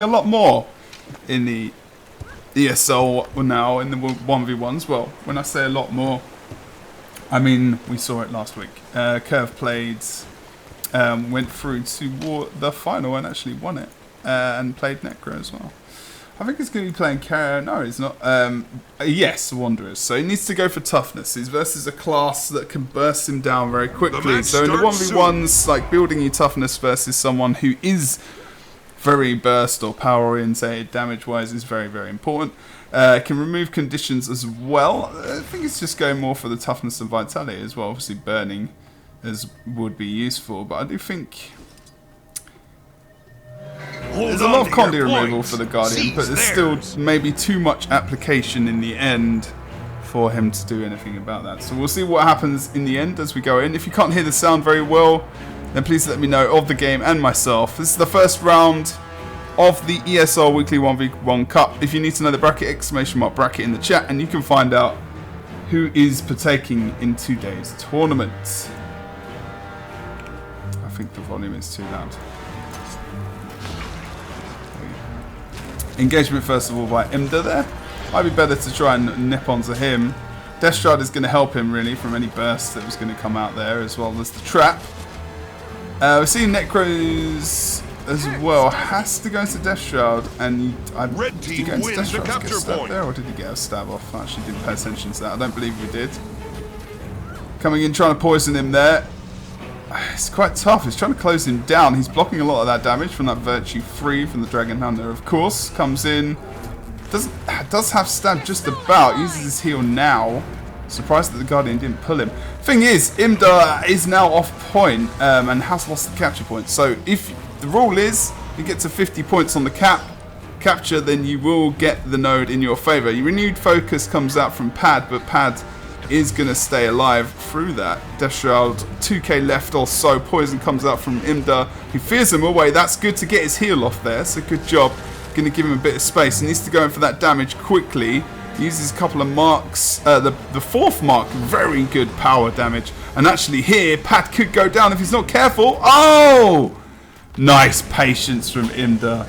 a lot more in the ESL now in the 1v1s. Well, when I say a lot more, I mean we saw it last week. Curve played, went through to the final and actually won it, and played Necro as well. I think he's going to be playing no, he's not. Yes, Wanderers. So he needs to go for toughness. He's versus a class that can burst him down very quickly. So in the 1v1s, like building your toughness versus someone who is very burst or power orientated damage wise is very, very important. Can remove conditions as well. I think it's just going more for the toughness and vitality as well. Obviously burning would be useful, but I do think there's a lot of Condi removal for the Guardian, but there's still maybe too much application in the end for him to do anything about that. So we'll see what happens in the end as we go in. If you can't hear the sound very well, then please let me know of the game and myself. This is the first round of the ESL Weekly 1v1 Cup. If you need to know the bracket, !bracket in the chat, and you can find out who is partaking in today's tournament. I think the volume is too loud. Engagement first of all by Imda there. Might be better to try and nip onto him. Death Shroud is going to help him really from any burst that was going to come out there, as well as the trap. We're seeing Necros as well. Has to go into Death Shroud, and did he go into Death Shroud to get stabbed there, or did he get a stab off? I actually didn't pay attention to that. I don't believe we did. Coming in, trying to poison him there. It's quite tough. He's trying to close him down. He's blocking a lot of that damage from that Virtue 3 from the Dragon Hunter, of course. Comes in. Does have stab just about. Uses his heal now. Surprised that the Guardian didn't pull him. Thing is, Imda is now off point and has lost the capture point. So if the rule is you get to 50 points on the capture, then you will get the node in your favour. Your renewed focus comes out from Pad, but Pad is going to stay alive through that. Death Shroud, 2k left or so. Poison comes out from Imda. He fears him away. That's good to get his heal off there. So good job. Going to give him a bit of space. He needs to go in for that damage quickly. Uses a couple of marks. The fourth mark, very good power damage. And actually here, Pat could go down if he's not careful. Oh! Nice patience from Imda.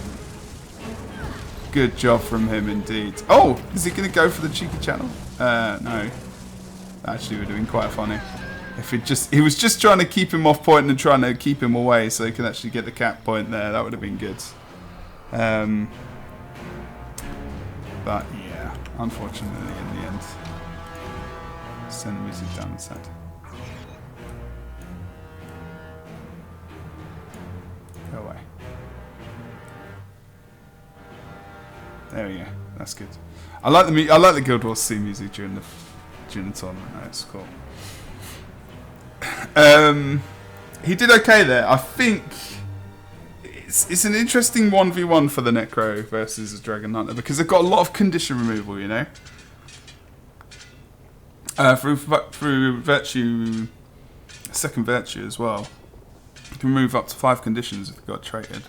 Good job from him indeed. Oh, is he going to go for the cheeky channel? No. Actually would have been quite funny. If he was just trying to keep him off point and trying to keep him away so he could actually get the cap point there. That would have been good. But yeah, unfortunately in the end, send the music down instead. Go away. There we go. That's good. I like the Guild Wars C music during the tournament. That's cool. He did okay there. I think it's an interesting 1v1 for the Necro versus the Dragon Hunter because they've got a lot of condition removal, you know. Through Virtue, second Virtue as well. You can remove up to 5 conditions if they've got traded.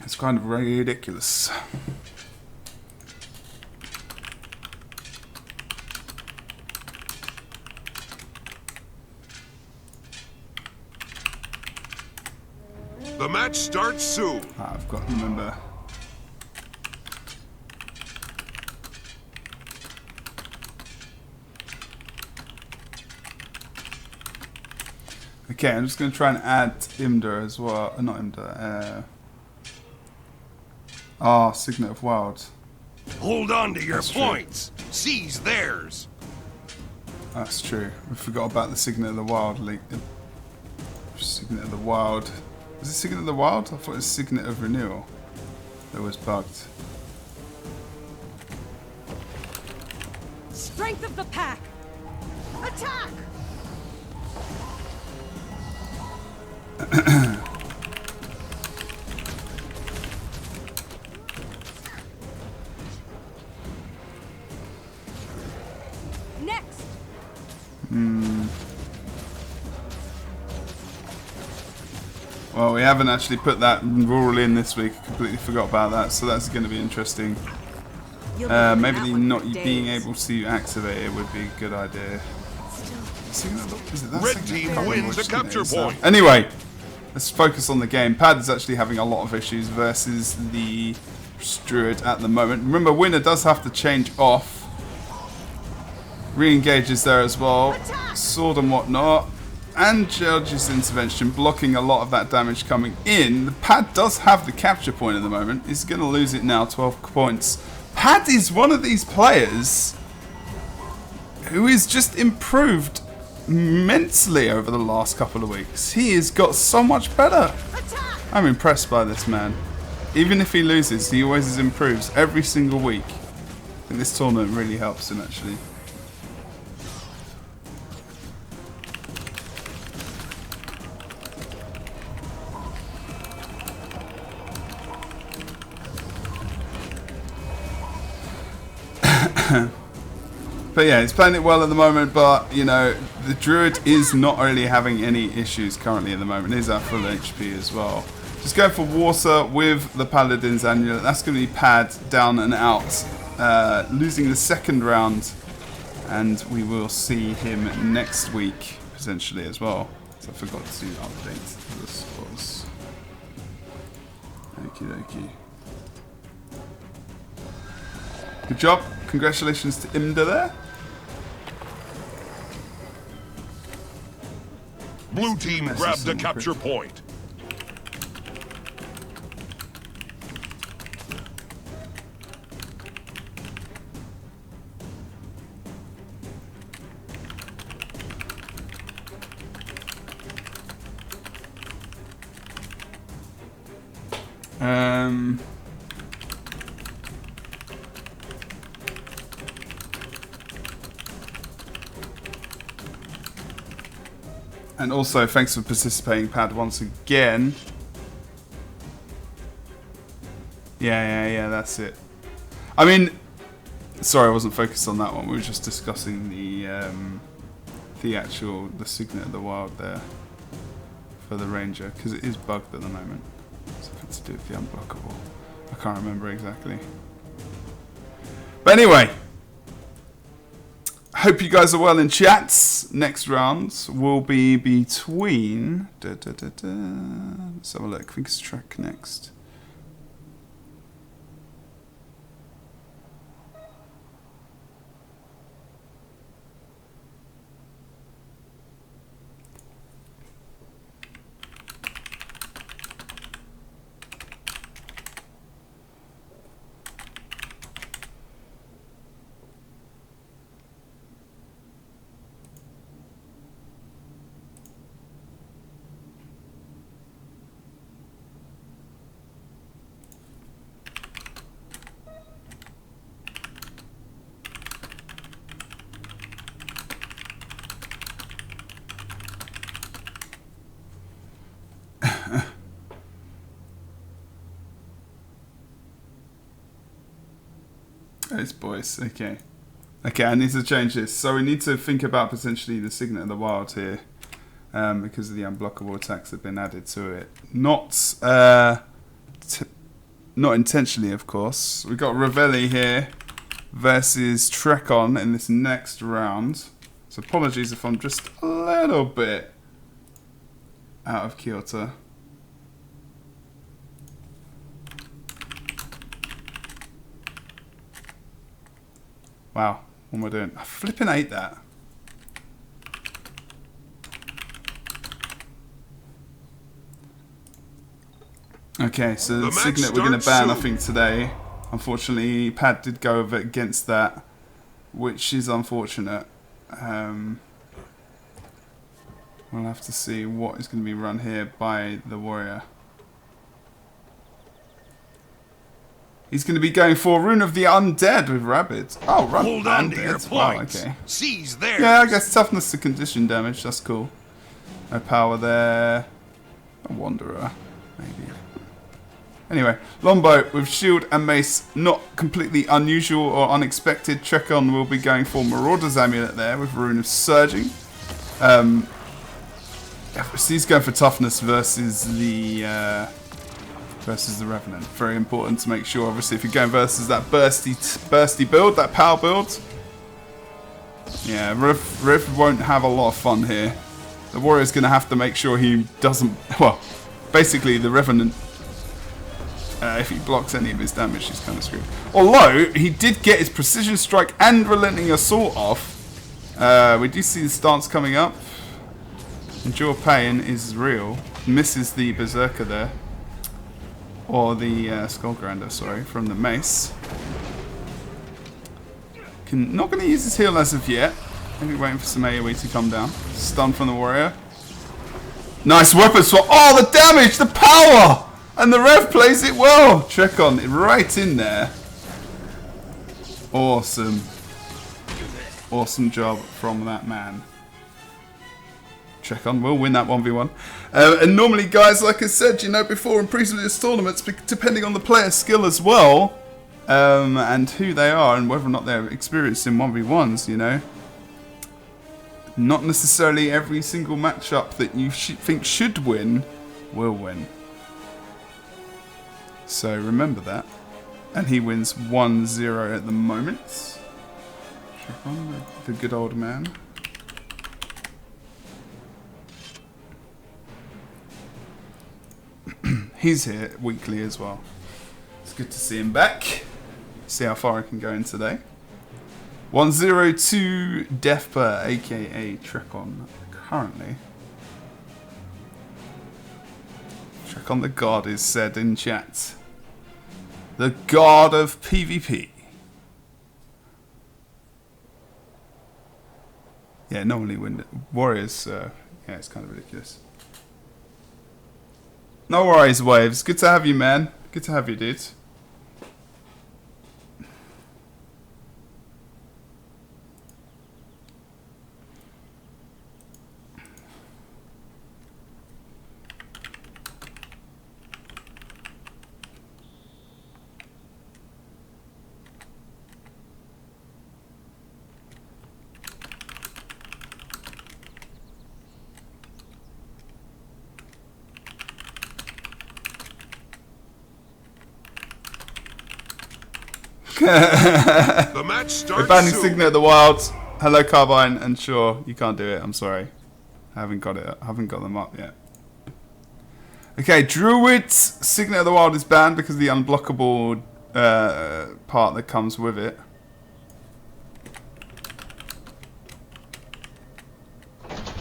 It's kind of ridiculous. The match starts soon. I've got to remember. Okay, I'm just going to try and add Imda as well. Not Imda. Signup of Wild. Hold on to your points. Seize theirs. That's true. We forgot about the Signet of the Wild league. Signet of the Wild. Was it Signet of the Wild? I thought it was Signet of Renewal. That was bugged. Strength of the pack. Attack! Next. Well, we haven't actually put that rule in this week. I completely forgot about that, so that's going to be interesting. Maybe not being able to activate it would be a good idea. Is it that Red Signup? team I can't remember wins which a capture Signup it is now. point. Anyway, let's focus on the game. Pad is actually having a lot of issues versus the Druid at the moment. Remember, Winner does have to change off. Re-engages there as well. Sword and whatnot. And Judge's intervention blocking a lot of that damage coming in. The Pad does have the capture point at the moment. He's going to lose it now, 12 points. Pad is one of these players who is just improved immensely over the last couple of weeks. He has got so much better. I'm impressed by this man. Even if he loses, he always improves every single week. I think this tournament really helps him actually. But yeah, he's playing it well at the moment, but you know, the Druid is not really having any issues currently at the moment. He's at full HP as well. Just going for water with the Paladin's Amulet. That's going to be Pad down and out. Losing the second round, and we will see him next week, potentially as well. So I forgot to update the scores. Okie dokie. Good job. Congratulations to Imda there. Blue team grabbed the capture point. And also, thanks for participating, Pad, once again. Yeah, that's it. I mean, sorry, I wasn't focused on that one. We were just discussing the Signet of the Wild there for the Ranger, because it is bugged at the moment. Something to do with the unblockable. I can't remember exactly. But anyway, hope you guys are well in chats. Next round will be between... Let's have a look. I think it's track next. Those boys, okay. Okay, I need to change this. So we need to think about potentially the Signet of the Wild here, because of the unblockable attacks that have been added to it. Not intentionally, of course. We've got Revelli here versus Trekon in this next round. So apologies if I'm just a little bit out of kilter. Wow, what am I doing? I flipping ate that. Okay, so the Signet we're going to ban, I think, today. Unfortunately, Pad did go over against that, which is unfortunate. We'll have to see what is going to be run here by the Warrior. He's going to be going for Rune of the Undead with Rabbit. Oh, Run Hold on Undead. to your Wow, points. okay. Seize theirs. Yeah, I guess toughness to condition damage. That's cool. No power there. A Wanderer, maybe. Anyway, Longbow with shield and mace, not completely unusual or unexpected. Trekon will be going for Marauder's Amulet there with Rune of Surging. So he's going for toughness versus the Revenant. Very important to make sure, obviously, if you're going versus that bursty build, that power build, Yeah, Riv won't have a lot of fun here. The Warrior's going to have to make sure he doesn't... Well, basically the Revenant, if he blocks any of his damage, he's kind of screwed. Although, he did get his Precision Strike and Relenting Assault off. We do see the stance coming up. Endure Pain is real. Misses the Berserker there. Or the Skullgrinder, sorry, from the Mace. Not going to use his heal as of yet. Maybe waiting for some AoE to come down. Stun from the Warrior. Nice weapon swap. Oh, the damage! The power! And the Rev plays it well. Check on it right in there. Awesome. Awesome job from that man. Check on, we'll win that 1v1. And normally, guys, like I said, you know, before in previous tournaments, depending on the player's skill as well, and who they are, and whether or not they're experienced in 1v1s, you know, not necessarily every single matchup that you think should win will win. So remember that. And he wins 1-0 at the moment. Check on the good old man. He's here weekly as well. It's good to see him back. See how far I can go in today. 102 Defper, aka Trekon, currently. Trekon the God is said in chat. The God of PvP. Yeah, normally when Warriors, yeah, it's kind of ridiculous. No worries, Waves. Good to have you, man. Good to have you, dude. The match starts. We're banning Signup the Wilds. Hello, Carbine, and sure, you can't do it. I'm sorry. I haven't got it. I haven't got them up yet. Okay, Druids. Signup the Wild is banned because of the unblockable part that comes with it.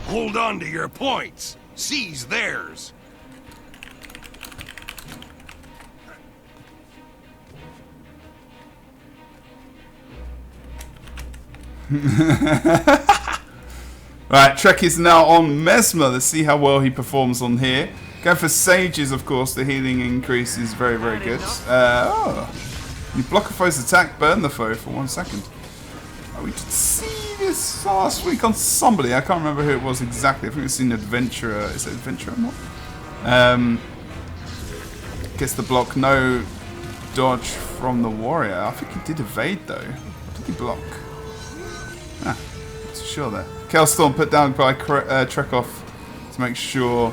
Hold on to your points. Seize theirs. Right, Trek is now on Mesmer. Let's see how well he performs on here. Go for Sages, of course. The healing increase is very, very good. Oh, you block a foe's attack, burn the foe for 1 second. Oh, we did see this last week on somebody. I can't remember who it was exactly. I think it's an Adventurer. Is it Adventurer or not? Gets the block. No dodge from the Warrior. I think he did evade though. What did he block? Ah, not so sure there. Kelstorm put down by Trekov to make sure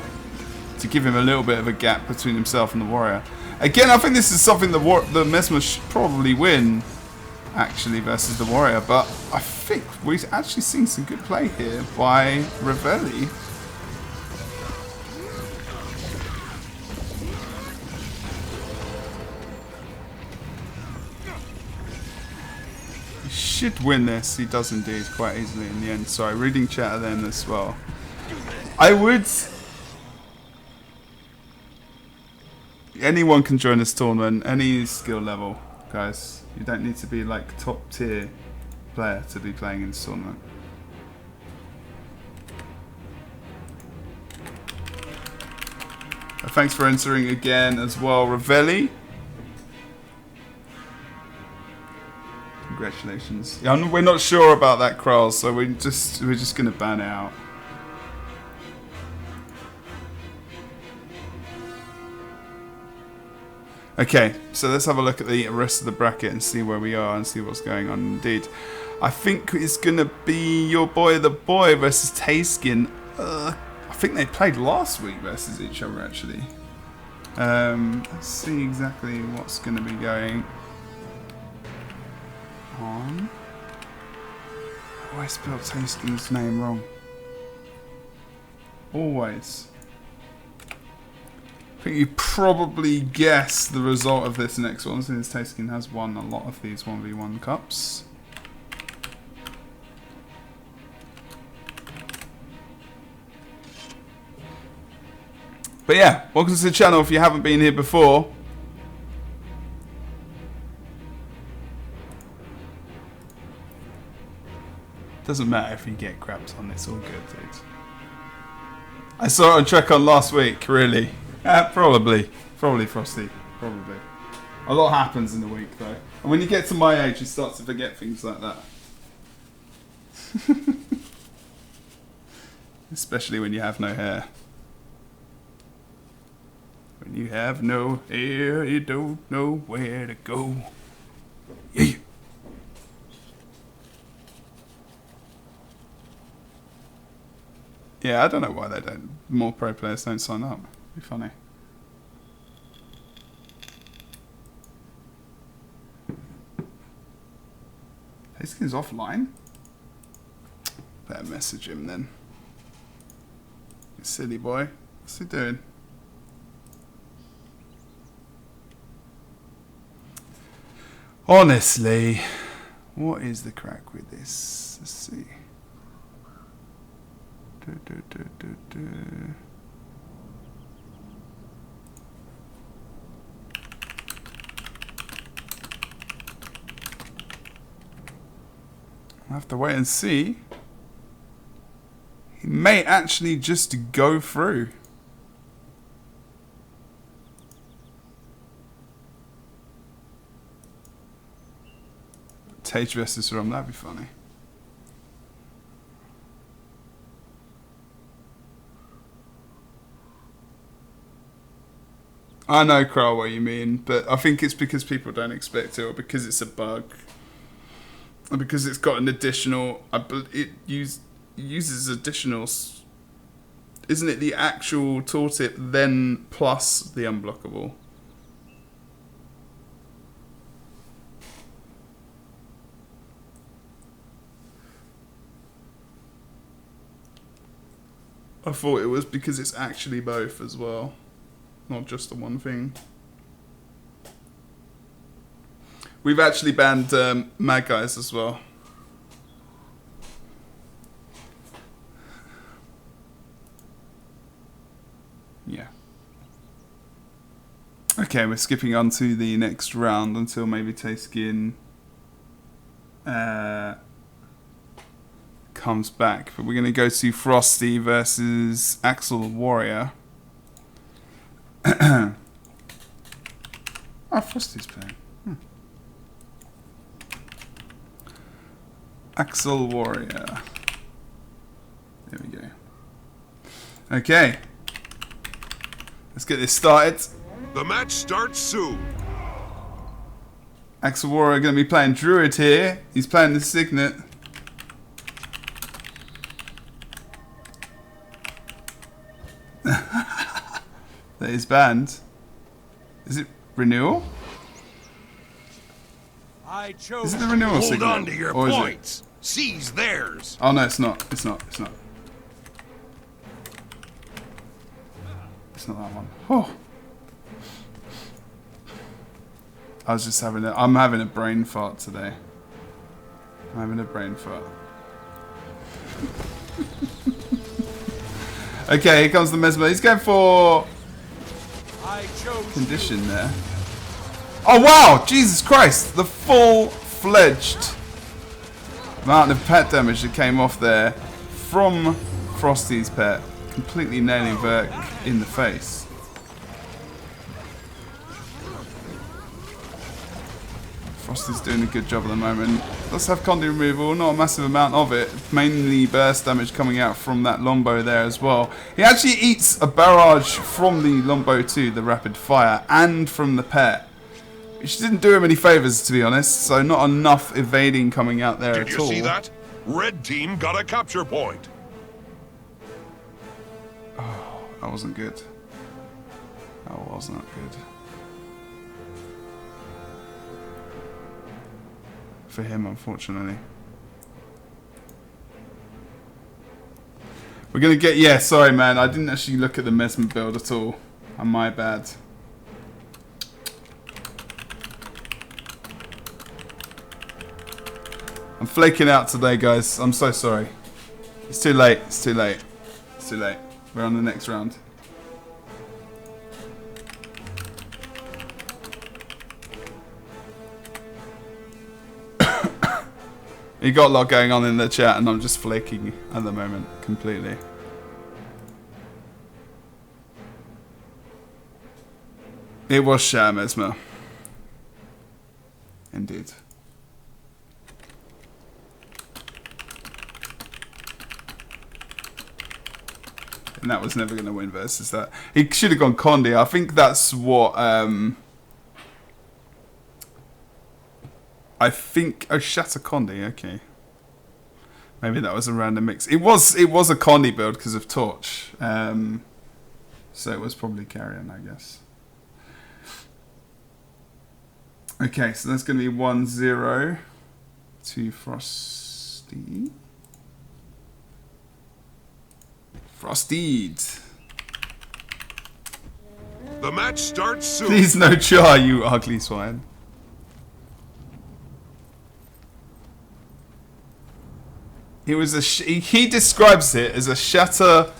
to give him a little bit of a gap between himself and the Warrior. Again, I think this is something the Mesmer should probably win, actually, versus the Warrior. But I think we've actually seen some good play here by Ravelli. Should win this. He does indeed quite easily in the end. Sorry, reading chat then as well. I would... Anyone can join this tournament, any skill level, guys. You don't need to be like top tier player to be playing in this tournament. Thanks for entering again as well, Ravelli. Congratulations. Yeah, we're not sure about that, Kral, so we're just gonna ban it out. Okay, so let's have a look at the rest of the bracket and see where we are and see what's going on. Indeed, I think it's gonna be your boy, the boy, versus Thijsken. I think they played last week versus each other actually. Let's see exactly what's gonna be going on. I spelled Thijsken's name wrong. Always. I think you probably guess the result of this next one, since Thijsken has won a lot of these 1v1 cups. But yeah, welcome to the channel if you haven't been here before. Doesn't matter if you get grabs on, it's all good, dude. I saw it on Trek on last week, really. Probably Frosty, probably. A lot happens in the week though. And when you get to my age, you start to forget things like that. Especially when you have no hair. When you have no hair, you don't know where to go. Yeah. Yeah, I don't know why they don't. More pro players don't sign up. It'd be funny. Thijsken's offline. Better message him then. You silly boy. What's he doing? Honestly, what is the crack with this? Let's see. I'll have to wait and see. He may actually just go through. Tage versus Rom, that'd be funny. I know, Carl, what you mean, but I think it's because people don't expect it, or because it's a bug, or because it's got an additional. It uses additional. Isn't it the actual tooltip then plus the unblockable? I thought it was because it's actually both as well. Not just the one thing. We've actually banned Mad Guys as well. Yeah. Okay, we're skipping on to the next round until maybe Thijsken comes back. But we're going to go to Frosty versus Axel Warrior. Oh, Frosty's playing. Axel Warrior. There we go. Okay. Let's get this started. The match starts soon. Axel Warrior going to be playing Druid here. He's playing the Signup. That is banned. Is it renewal? Is it the renewal Hold signal? on to your Or is points. Seize theirs. Oh no, it's not. It's not. It's not. It's not that one. Oh. I was just having I'm having a brain fart today. I'm having a brain fart. Okay, here comes the Mesmer. He's going for condition there. Oh wow! Jesus Christ! The full-fledged amount of pet damage that came off there from Frosty's pet, completely nailing Verk in the face. Frosty's doing a good job at the moment. Does have Condi removal, not a massive amount of it. Mainly burst damage coming out from that Longbow there as well. He actually eats a barrage from the Longbow too, the rapid fire, and from the pet. Which didn't do him any favours, to be honest, so not enough evading coming out there at all. Did you see that? Red team got a capture point. Oh, that wasn't good. That was not good. For him, unfortunately. We're going to get... Yeah, sorry, man. I didn't actually look at the Mesmer build at all. My bad. I'm flaking out today, guys. I'm so sorry. It's too late. It's too late. It's too late. We're on the next round. You got a lot going on in the chat, and I'm just flaking at the moment completely. It was Sham Esmer. Indeed. And that was never going to win versus that. He should have gone Condi. I think that's what... I think... Oh, Shatter Condi. Okay. Maybe that was a random mix. It was a Condi build because of Torch. So it was probably Carrion, I guess. Okay, so that's going to be 1-0 to Frosty. Frosty. The match starts soon. Please no char, you ugly swine. It was he describes it as a Shatter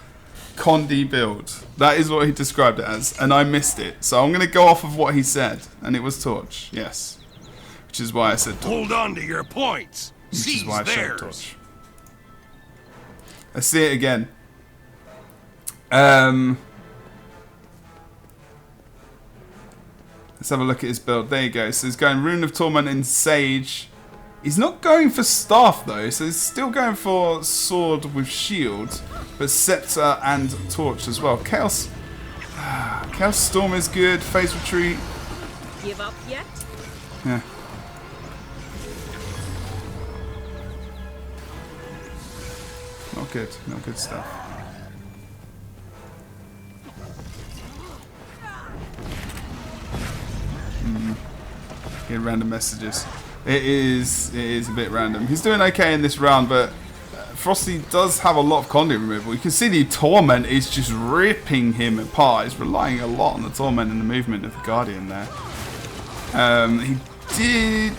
Condi build. That is what he described it as, and I missed it. So I'm going to go off of what he said, and it was Torch, yes. Which is why I said Torch. Hold on to your points. Which is why I said theirs. Torch. Let's see it again. Let's have a look at his build. There you go. So he's going Rune of Torment and Sage. He's not going for Staff though, so he's still going for Sword with Shield, but Scepter and Torch as well. Chaos Storm is good. Phase Retreat. Give up yet? Yeah. Not good. Not good stuff. Get random messages. It is a bit random. He's doing okay in this round, but Frosty does have a lot of Condi removal. You can see the Torment is just ripping him apart. He's relying a lot on the Torment and the movement of the Guardian there. He did...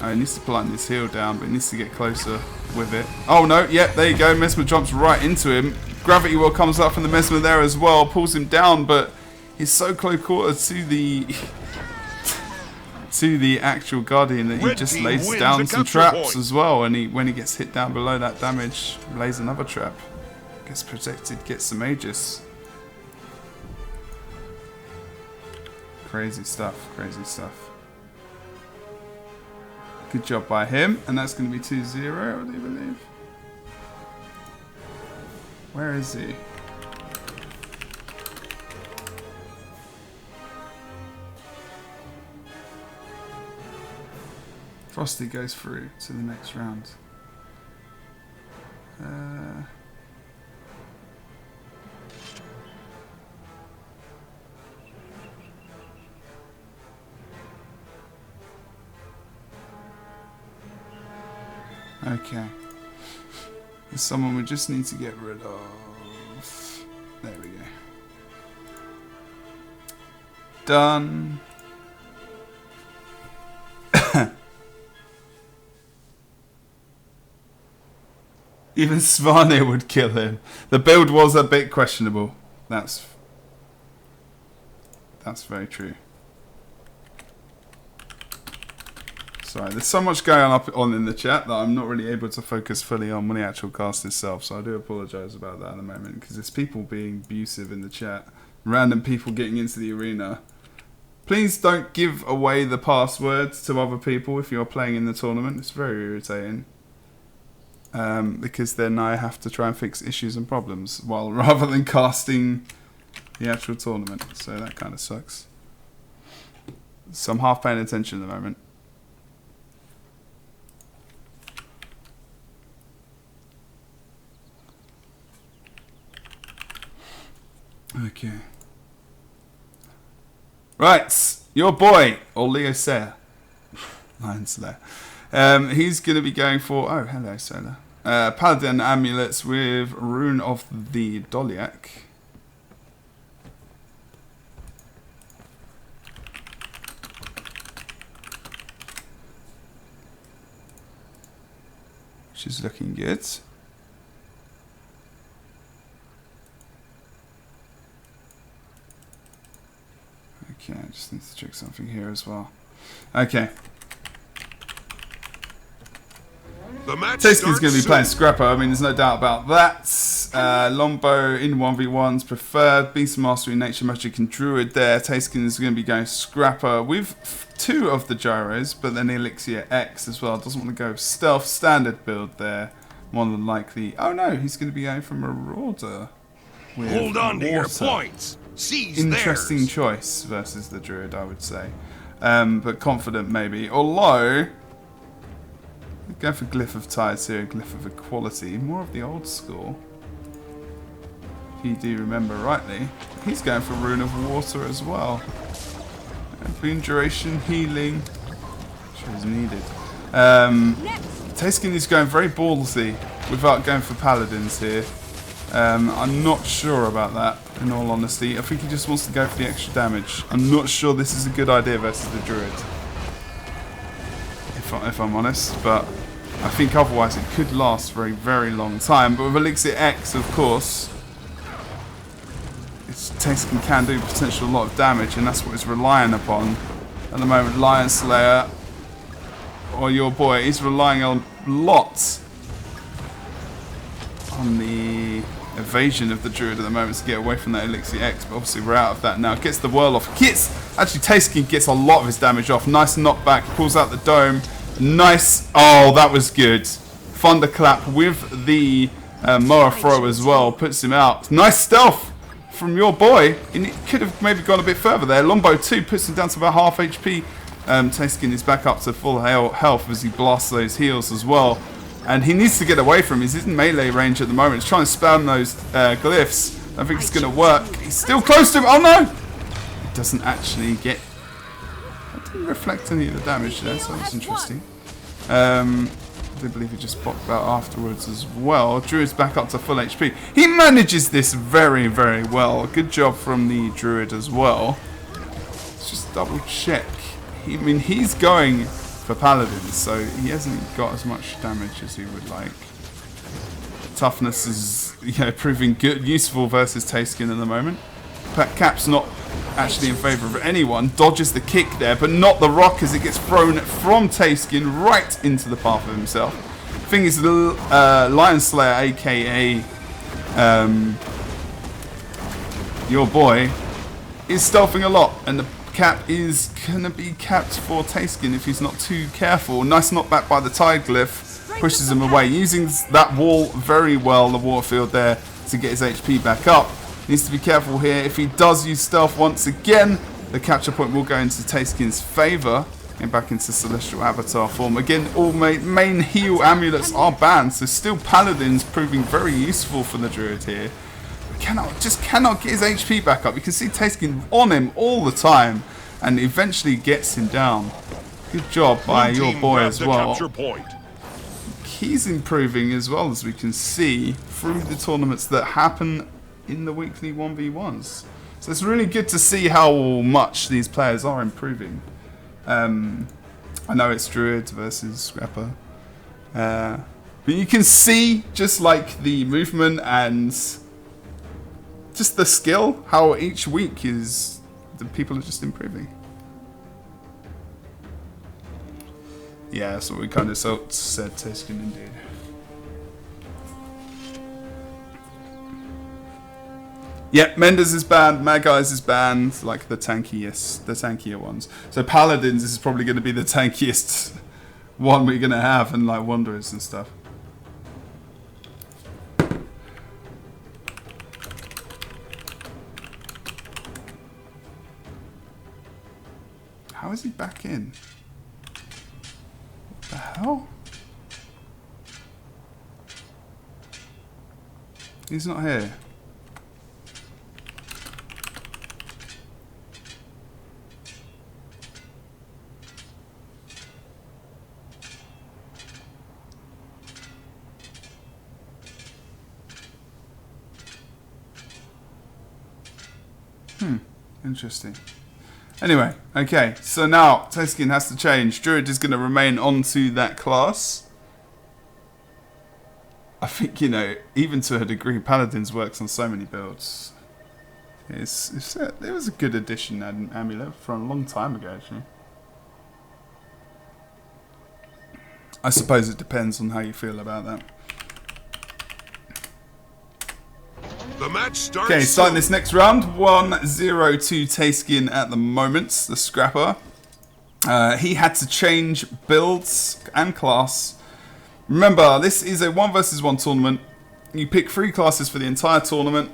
Oh, he needs to plant this heal down, but he needs to get closer with it. Oh no, yep, there you go. Mesmer jumps right into him. Gravity Well comes up from the Mesmer there as well, pulls him down, but he's so close quarter to the actual Guardian that he just lays down some traps as well, and when he gets hit down below that damage, lays another trap. Gets protected, gets some Aegis. Crazy stuff, crazy stuff. Good job by him, and that's going to be 2-0, I do believe. Where is he? Frosty goes through to the next round. Okay. There's someone we just need to get rid of. There we go. Done. Even Svane would kill him. The build was a bit questionable. That's very true. Sorry, there's so much going on in the chat that I'm not really able to focus fully on the actual cast itself, so I do apologise about that at the moment, because there's people being abusive in the chat. Random people getting into the arena. Please don't give away the passwords to other people if you're playing in the tournament. It's very irritating. Because then I have to try and fix issues and problems rather than casting the actual tournament. So that kind of sucks. So I'm half paying attention at the moment. Okay. Right, your boy, or Leo Sayer. Lion Slayer. He's going to be going for... Oh, hello, Solar. Paladin amulets with Rune of the Doliac. Which is looking good. Okay, I just need to check something here as well. Okay. Tyskin's going to be playing Scrapper. I mean, there's no doubt about that. Longbow in 1v1s preferred. Beast Mastery, Nature Magic, and Druid there. Tyskin is going to be going Scrapper with 2 of the gyros, but then Elixir X as well. Doesn't want to go Stealth Standard build there. More than likely. Oh no, he's going to be going for Marauder. Hold on to your points. Seize Interesting theirs. choice versus the Druid, I would say. But confident maybe. Although, go for Glyph of Tides here, Glyph of Equality. More of the old school. If you do remember rightly. He's going for Rune of Water as well. Boon duration, healing. Which is needed. Tyskin is going very ballsy without going for Paladins here. I'm not sure about that, in all honesty. I think he just wants to go for the extra damage. I'm not sure this is a good idea versus the Druid. If I'm honest, but I think otherwise it could last for a very long time. But with Elixir X, of course, Tyskin can do potentially a lot of damage, and that's what it's relying upon. At the moment, Lion Slayer, or your boy, is relying a lot on the evasion of the Druid at the moment to get away from that Elixir X, but obviously we're out of that now. Gets the whirl off. Actually, Tyskin gets a lot of his damage off. Nice knockback, pulls out the dome. Nice. Oh, that was good. Thunderclap with the Moa throw as well. Puts him out. Nice stealth from your boy. And it could have maybe gone a bit further there. Longbow 2 puts him down to about half HP. Tyskin is back up to full health as he blasts those heals as well. And he needs to get away from him. He's in melee range at the moment. He's trying to spam those glyphs. I think it's going to work. He's still close to him. Oh no! It doesn't actually get... It didn't reflect any of the damage there, so that's interesting. I do believe he just popped out afterwards as well. Druid's back up to full HP. He manages this very, very well. Good job from the Druid as well. Let's just double check. I mean, he's going for Paladins, so he hasn't got as much damage as he would like. Toughness is, proving good, useful versus Tyskin at the moment. Cap's not actually in favour of anyone. Dodges the kick there, but not the rock as it gets thrown from Tyskin right into the path of himself. Thing is, the Lion Slayer, aka your boy, is stealthing a lot, and the cap is going to be capped for Tyskin if he's not too careful. Nice knockback by the Tide Glyph. Pushes him away. Using that wall very well, the water field there, to get his HP back up. Needs to be careful here. If he does use stealth once again, the capture point will go into Tyskin's favour. And back into Celestial Avatar form. Again, all main heal amulets are banned, so still Paladins proving very useful for the Druid here. Just cannot get his HP back up. You can see Tyskin on him all the time, and eventually gets him down. Good job by your boy as well. He's improving as well, as we can see through the tournaments that happen in the weekly 1v1s. So it's really good to see how much these players are improving. I know it's Druid versus Scrapper, but you can see just like the movement and just the skill, how each week is the people are just improving. Yeah, that's what we kind of said, Tyskin indeed. Yeah, Menders is banned, Magai's is banned, like the tankier ones. So Paladins is probably going to be the tankiest one we're going to have, and like Wanderers and stuff. How is he back in? What the hell? He's not here. Interesting. Anyway, okay, so now Thijsken has to change. Druid is going to remain onto that class. I think, you know, even to a degree, Paladins works on so many builds. It was a good addition, Amulet, from a long time ago, actually. I suppose it depends on how you feel about that. The match starts. Okay, starting this next round. 1-0 to Thijsken at the moment, the scrapper. He had to change builds and class. Remember, this is a 1 versus 1 tournament. You pick 3 classes for the entire tournament.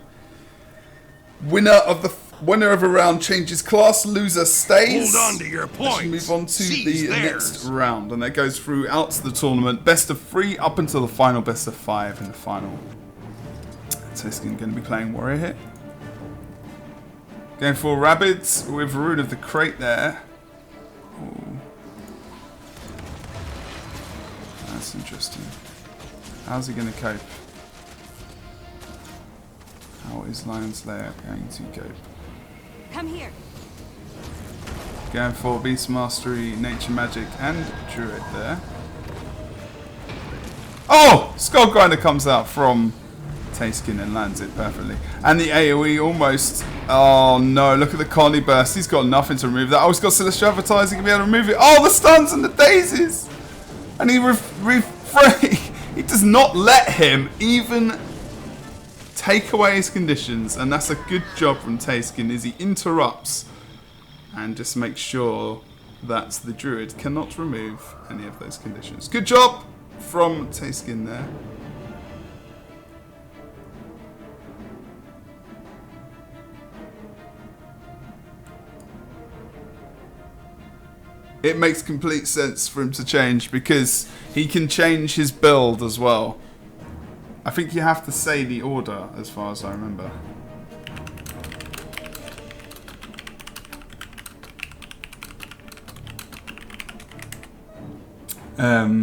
Winner of a round changes class, loser stays. Hold on to your points. Let's move on to the next round, and that goes throughout the tournament. Best of 3 up until the final best of 5 in the final. Thijsken going to be playing warrior here. Going for Rabbids with Rune of the Crate there. Ooh. That's interesting. How's he going to cope? How is Lion Slayer going to cope? Come here. Going for Beast Mastery, Nature Magic, and Druid there. Oh! Skull Grinder comes out from Thijsken and lands it perfectly. And the AoE almost... Oh no, look at the Connie Burst. He's got nothing to remove that. Oh, he's got Celestial Avatar, he can be able to remove it. Oh, the stuns and the daisies! And he he does not let him even take away his conditions. And that's a good job from Thijsken, is he interrupts and just makes sure that the Druid cannot remove any of those conditions. Good job from Thijsken there. It makes complete sense for him to change because he can change his build as well. I think you have to say the order as far as I remember.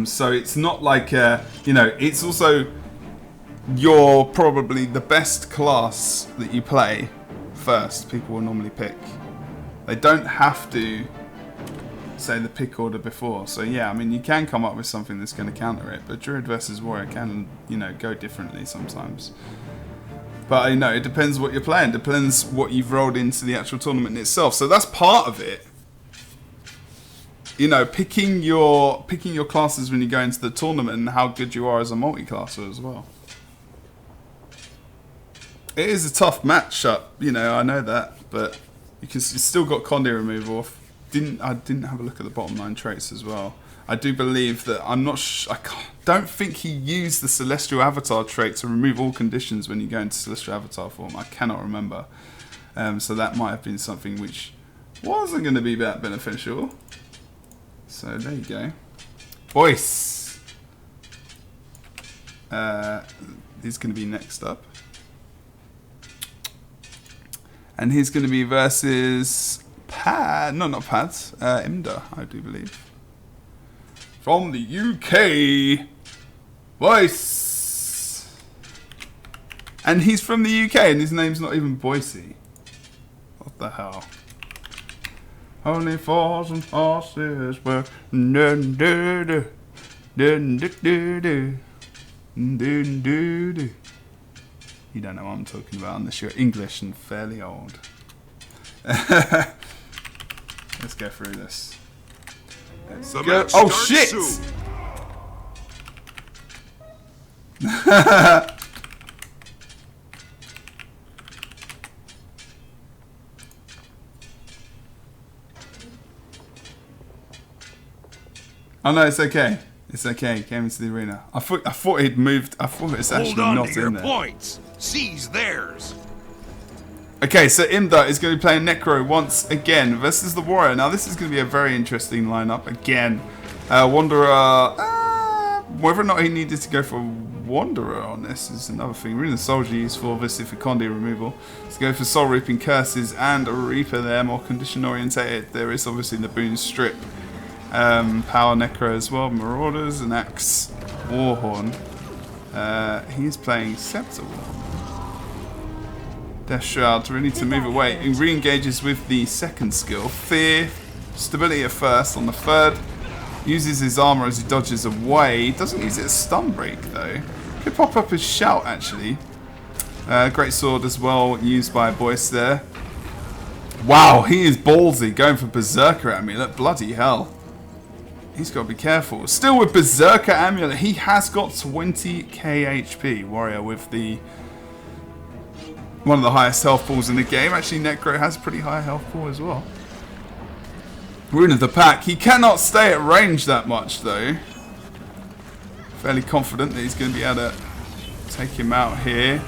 So it's not like, you know, it's also you're probably the best class that you play first. People will normally pick. They don't have to say the pick order before. So yeah, I mean, you can come up with something that's going to counter it, but Druid versus Warrior can, you know, go differently sometimes. But you know, it depends what you're playing. Depends what you've rolled into the actual tournament itself. So that's part of it. You know, picking your classes when you go into the tournament and how good you are as a multi-classer as well. It is a tough matchup, you know, I know that, but because you still got Conde removal. I didn't have a look at the bottom 9 traits as well. I do believe that I don't think he used the Celestial Avatar trait to remove all conditions when you go into Celestial Avatar form. I cannot remember. So that might have been something which wasn't going to be that beneficial. So there you go. Voice. He's going to be next up. And he's going to be versus... not Pads, Imda, I do believe. From the UK, Voice. And he's from the UK and his name's not even Boise. What the hell? Only fours and horses were dun dun dun dun dun dun dun dun. You don't know what I'm talking about unless you're English and fairly old. Let's go through this. Let's go. Oh shit! Oh no, it's okay. It's okay. He came into the arena. I thought he'd moved. I thought it's actually not in there. Hold on to your points. Seize theirs. Okay, so Imda is going to be playing Necro once again versus the Warrior. Now, this is going to be a very interesting lineup. Again, Wanderer... whether or not he needed to go for Wanderer on this is another thing. Rune the Soldier useful, obviously, for Conde removal. Let's go for Soul Reaping Curses and a Reaper there, more condition orientated. There is obviously the Boon Strip. Power Necro as well, Marauders, and Axe Warhorn. He's playing Scepter Warhorn. Death Shroud really to move away. He re-engages with the second skill. Fear, stability at first. On the third, uses his armor as he dodges away. Doesn't use it as stun break though. Could pop up his shout actually. Great sword as well, used by Boyce there. Wow, he is ballsy, going for Berserker Amulet. Bloody hell. He's got to be careful. Still with Berserker Amulet, he has got 20k HP. Warrior with the one of the highest health pools in the game. Actually, Necro has a pretty high health pool as well. Rune of the Pack. He cannot stay at range that much though. Fairly confident that he's going to be able to take him out here.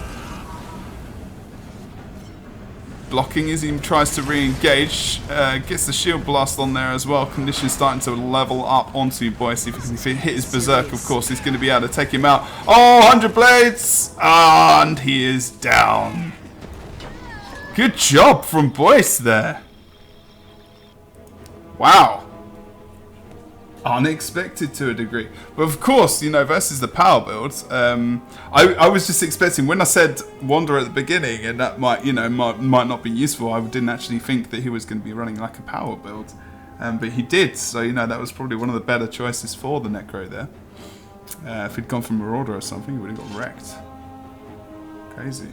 Blocking as he tries to re-engage. Gets the shield blast on there as well. Condition starting to level up onto Boyce. If he hit his berserk, of course, he's going to be able to take him out. Oh, 100 blades! And he is down. Good job from Boyce there. Wow. Unexpected to a degree. But of course, you know, versus the power build, I was just expecting, when I said Wander at the beginning, and that might, you know, might not be useful, I didn't actually think that he was going to be running like a power build. But he did, so, you know, that was probably one of the better choices for the Necro there. If he'd gone for Marauder or something, he would have got wrecked. Crazy.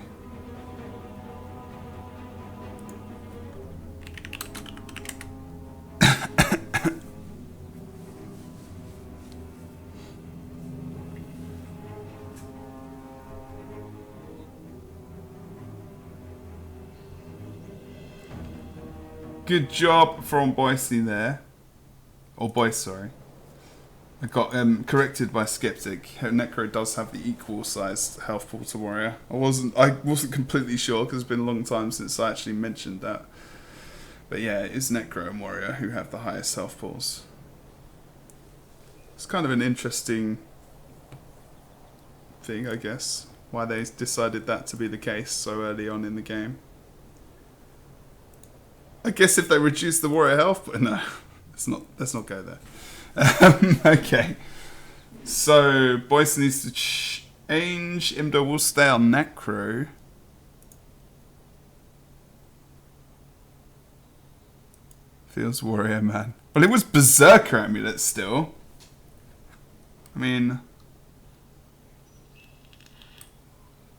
Good job from Boise there. Or Boyce, sorry. I got corrected by Skeptic. Necro does have the equal sized health pool to Warrior. I wasn't completely sure because it's been a long time since I actually mentioned that. But yeah, it is Necro and Warrior who have the highest health pools. It's kind of an interesting thing, I guess, why they decided that to be the case so early on in the game. I guess if they reduce the warrior health, but no, let's not go there. Okay, so Boyce needs to change. Imdo will stay on Necro. Feels warrior, man. Well, it was Berserker Amulet still. I mean,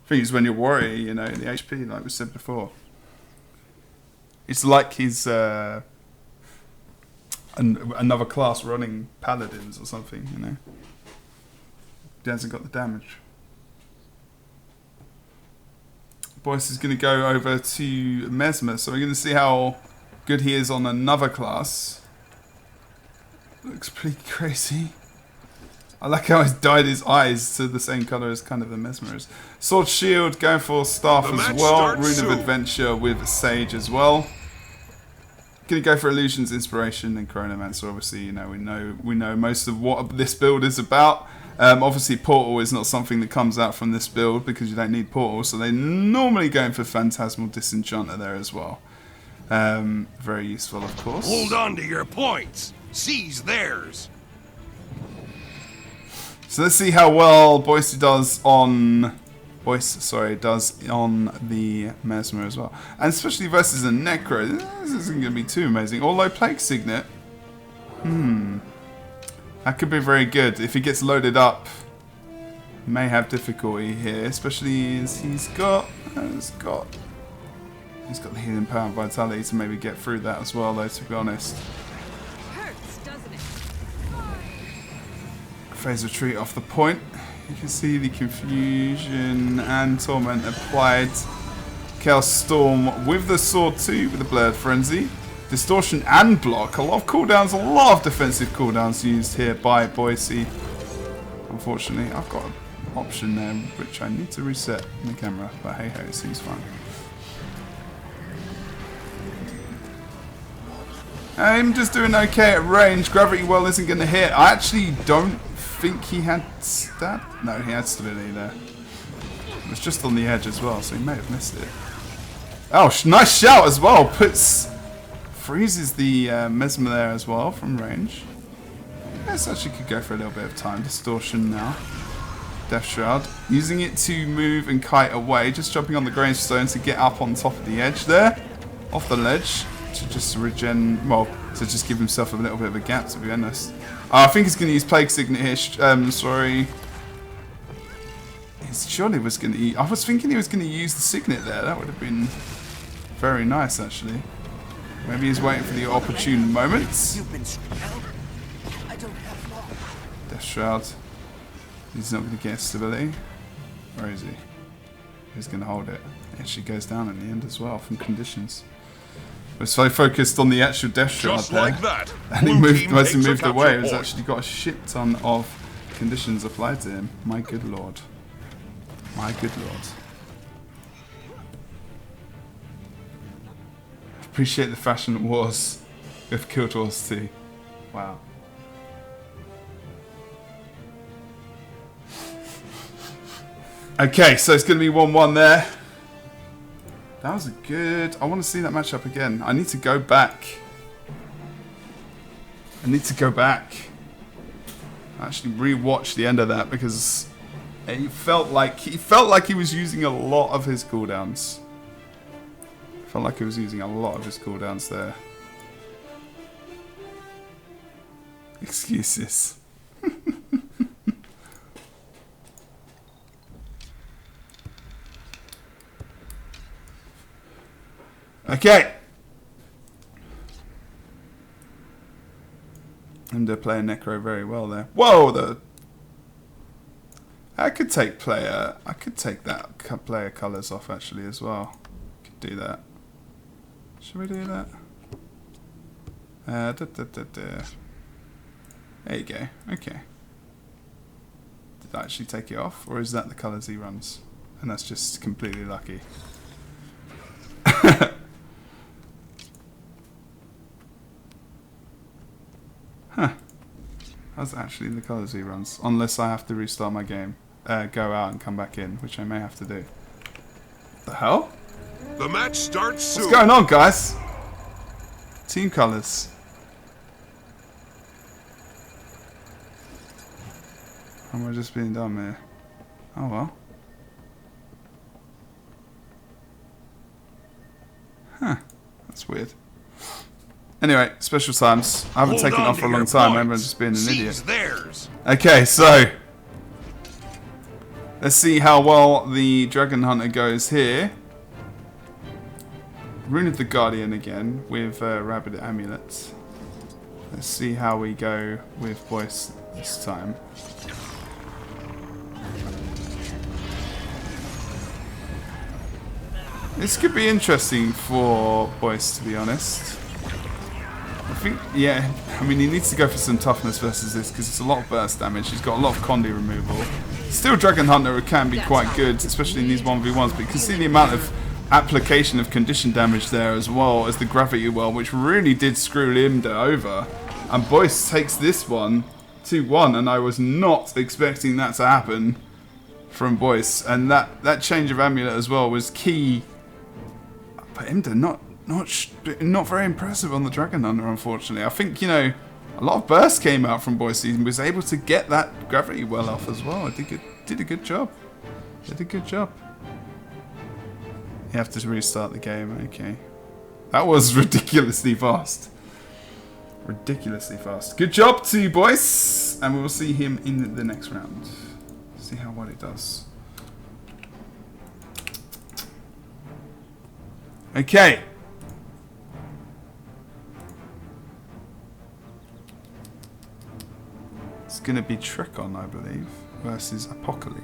thing is, when you're warrior, you know, the HP, like we said before. It's like he's another class running paladins or something, you know. He hasn't got the damage. Boyce is going to go over to Mesmer, so we're going to see how good he is on another class. Looks pretty crazy. I like how he's dyed his eyes to the same colour as kind of the Mesmer is. Sword Shield, going for Staff as well. Rune of Adventure with Sage as well. Gonna go for Illusions, Inspiration, and Chronomancer. Obviously, you know, we know most of what this build is about. Obviously, Portal is not something that comes out from this build because you don't need Portal, so they're normally going for Phantasmal Disenchanter there as well. Very useful, of course. Hold on to your points. Seize theirs. So let's see how well Boyce does on the Mesmer as well. And especially versus a Necro, this isn't going to be too amazing. Although Plague Signet, that could be very good. If he gets loaded up, may have difficulty here, especially as he's got the healing power and vitality to maybe get through that as well, though, to be honest. Hurts, doesn't it? Phase retreat off the point. You can see the confusion and torment applied. Chaos Storm with the sword too, with the Blurred Frenzy. Distortion and block. A lot of cooldowns, a lot of defensive cooldowns used here by Boise. Unfortunately, I've got an option there which I need to reset in the camera, but hey ho, it seems fine. I'm just doing okay at range. Gravity Well isn't going to hit. I actually don't think he had stab. No, he had stability there. It was just on the edge as well, so he may have missed it. Oh, nice shout as well. Freezes the Mesmer there as well from range. This actually could go for a little bit of time. Distortion now. Death Shroud. Using it to move and kite away. Just jumping on the gravestone to get up on top of the edge there. Off the ledge. To just regen... Well, to just give himself a little bit of a gap, to be honest. I think he's going to use Plague Signet here. Sorry. He surely was going to... I was thinking he was going to use the Signet there. That would have been very nice, actually. Maybe he's waiting for the opportune moments. Death Shroud. He's not going to get stability. Where is he? He's going to hold it. It actually goes down in the end as well from conditions. We're so focused on the actual Death Shroud Just there. like that. And he moved, as he takes a moved capture away, he's point. actually got a shit ton of conditions applied to him. My good lord. My good lord. Appreciate the fashion wars with Guild Wars 2. Wow. Okay, so it's going to be 1-1 there. That was a good... I want to see that matchup again. I need to go back. Actually re-watch the end of that because he felt like he was using a lot of his cooldowns. Felt like he was using a lot of his cooldowns there. Excuses. Okay. And they're playing Necro very well there. Whoa, I could take that player colours off actually as well. Could do that. Should we do that? There you go. Okay. Did I actually take it off, or is that the colours he runs? And that's just completely lucky. Huh. That's actually the colours he runs. Unless I have to restart my game. Go out and come back in, which I may have to do. What the hell? The match starts soon. What's going on, guys? Team colours. Am I just being dumb here? Oh well. Huh. That's weird. Anyway, special times. I haven't taken off for a long time. I'm just being an idiot. Theirs. Okay, so let's see how well the Dragon Hunter goes here. Rune of the Guardian again with Rabid Amulet. Let's see how we go with Voice this time. This could be interesting for Boyce, to be honest. I think, yeah, I mean, he needs to go for some toughness versus this because it's a lot of burst damage. He's got a lot of Condi removal. Still, Dragon Hunter can be quite good, especially in these 1v1s, but you can see the amount of application of condition damage there as well as the Gravity Well, which really did screw Limda over. And Boyce takes this one 2-1, and I was not expecting that to happen from Boyce. And that change of amulet as well was key. But Imda not very impressive on the Dragon Hunter, unfortunately. I think, you know, a lot of burst came out from Boyce and was able to get that Gravity Well off as well. I think it did a good job. Did a good job. You have to restart the game, okay. That was ridiculously fast. Ridiculously fast. Good job to you, Boyce. And we will see him in the next round. See how well it does. Okay. It's going to be Trecon, I believe, versus Apocally.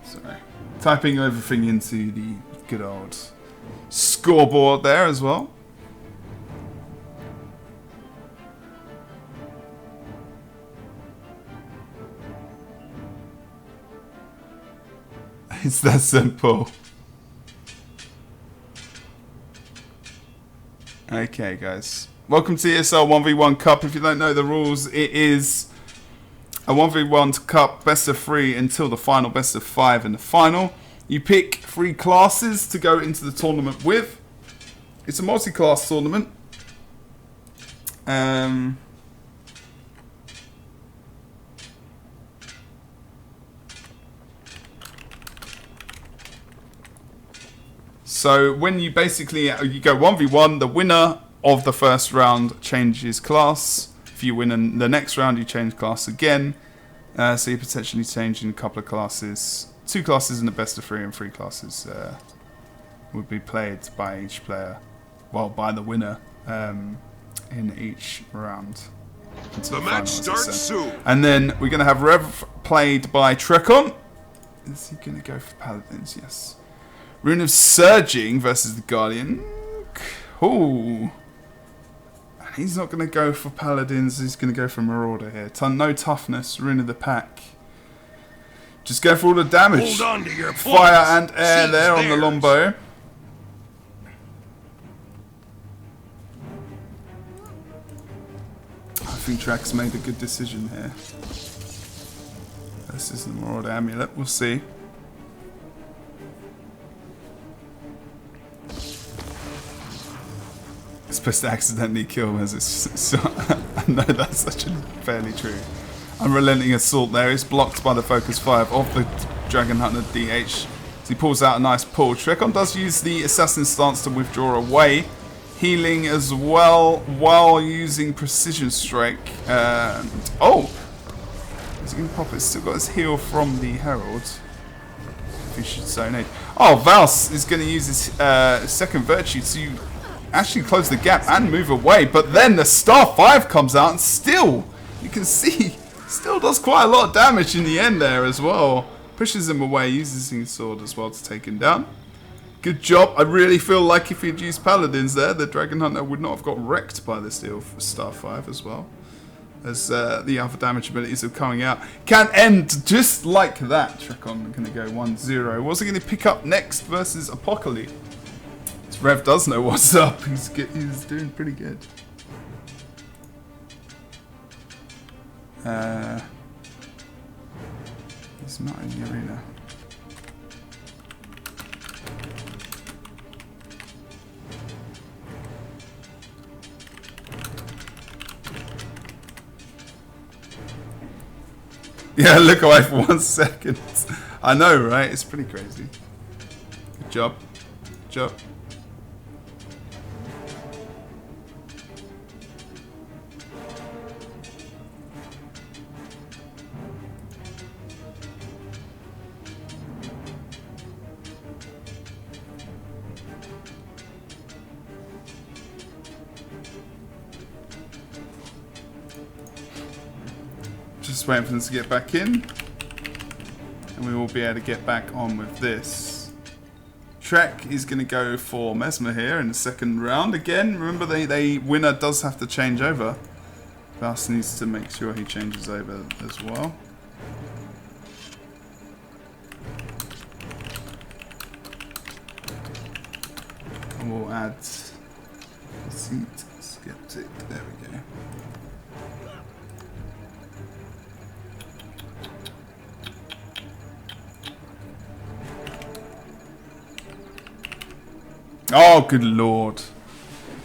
Sorry. Typing everything into the good old scoreboard there as well. It's that simple. Okay, guys. Welcome to ESL 1v1 Cup. If you don't know the rules, it is a 1v1 Cup, best of 3 until the final, best of 5 in the final. You pick 3 classes to go into the tournament with. It's a multi-class tournament. So when you basically you go 1v1, the winner of the first round changes class. If you win in the next round, you change class again. So you're potentially changing a couple of classes. 2 classes in the best of 3 and 3 classes would be played by each player. Well, by the winner in each round. The match starts soon. And then we're going to have Rev played by Trekon. Is he going to go for Paladins? Yes. Rune of Surging versus the Guardian. Ooh. He's not going to go for Paladins. He's going to go for Marauder here. No toughness. Rune of the Pack. Just go for all the damage. Hold on to your points. Fire and air Seize there on the theirs. longbow. I think Track's made a good decision here. This is the Marauder Amulet. We'll see. It's supposed to accidentally kill as it's so I know that's such a fairly true. Unrelenting Assault there is blocked by the Focus 5 of the Dragon Hunter DH. So he pulls out a nice pull. Trekon does use the Assassin Stance to withdraw away. Healing as well while using Precision Strike. Oh! Is he going to pop it? Still got his heal from the Herald. If he should so need. Oh, Vals is going to use his second Virtue to actually close the gap and move away, but then the Star 5 comes out and still, you can see, still does quite a lot of damage in the end there as well. Pushes him away, uses his sword as well to take him down. Good job. I really feel like if he'd used Paladins there, the Dragon Hunter would not have got wrecked by the Steel for Star 5 as well. As the other damage abilities are coming out. Can end just like that. Trekon going to go 1-0. What's he going to pick up next versus Apocally? Rev does know what's up. He's doing pretty good. He's not in the arena. Yeah, look away for 1 second. I know, right? It's pretty crazy. Good job. Good job. Just waiting for them to get back in, and we will be able to get back on with this. Trek is going to go for Mesmer here in the second round again. Remember, the winner does have to change over. Vals needs to make sure he changes over as well. And we'll add Seat Skeptic. There we go. Oh, good lord.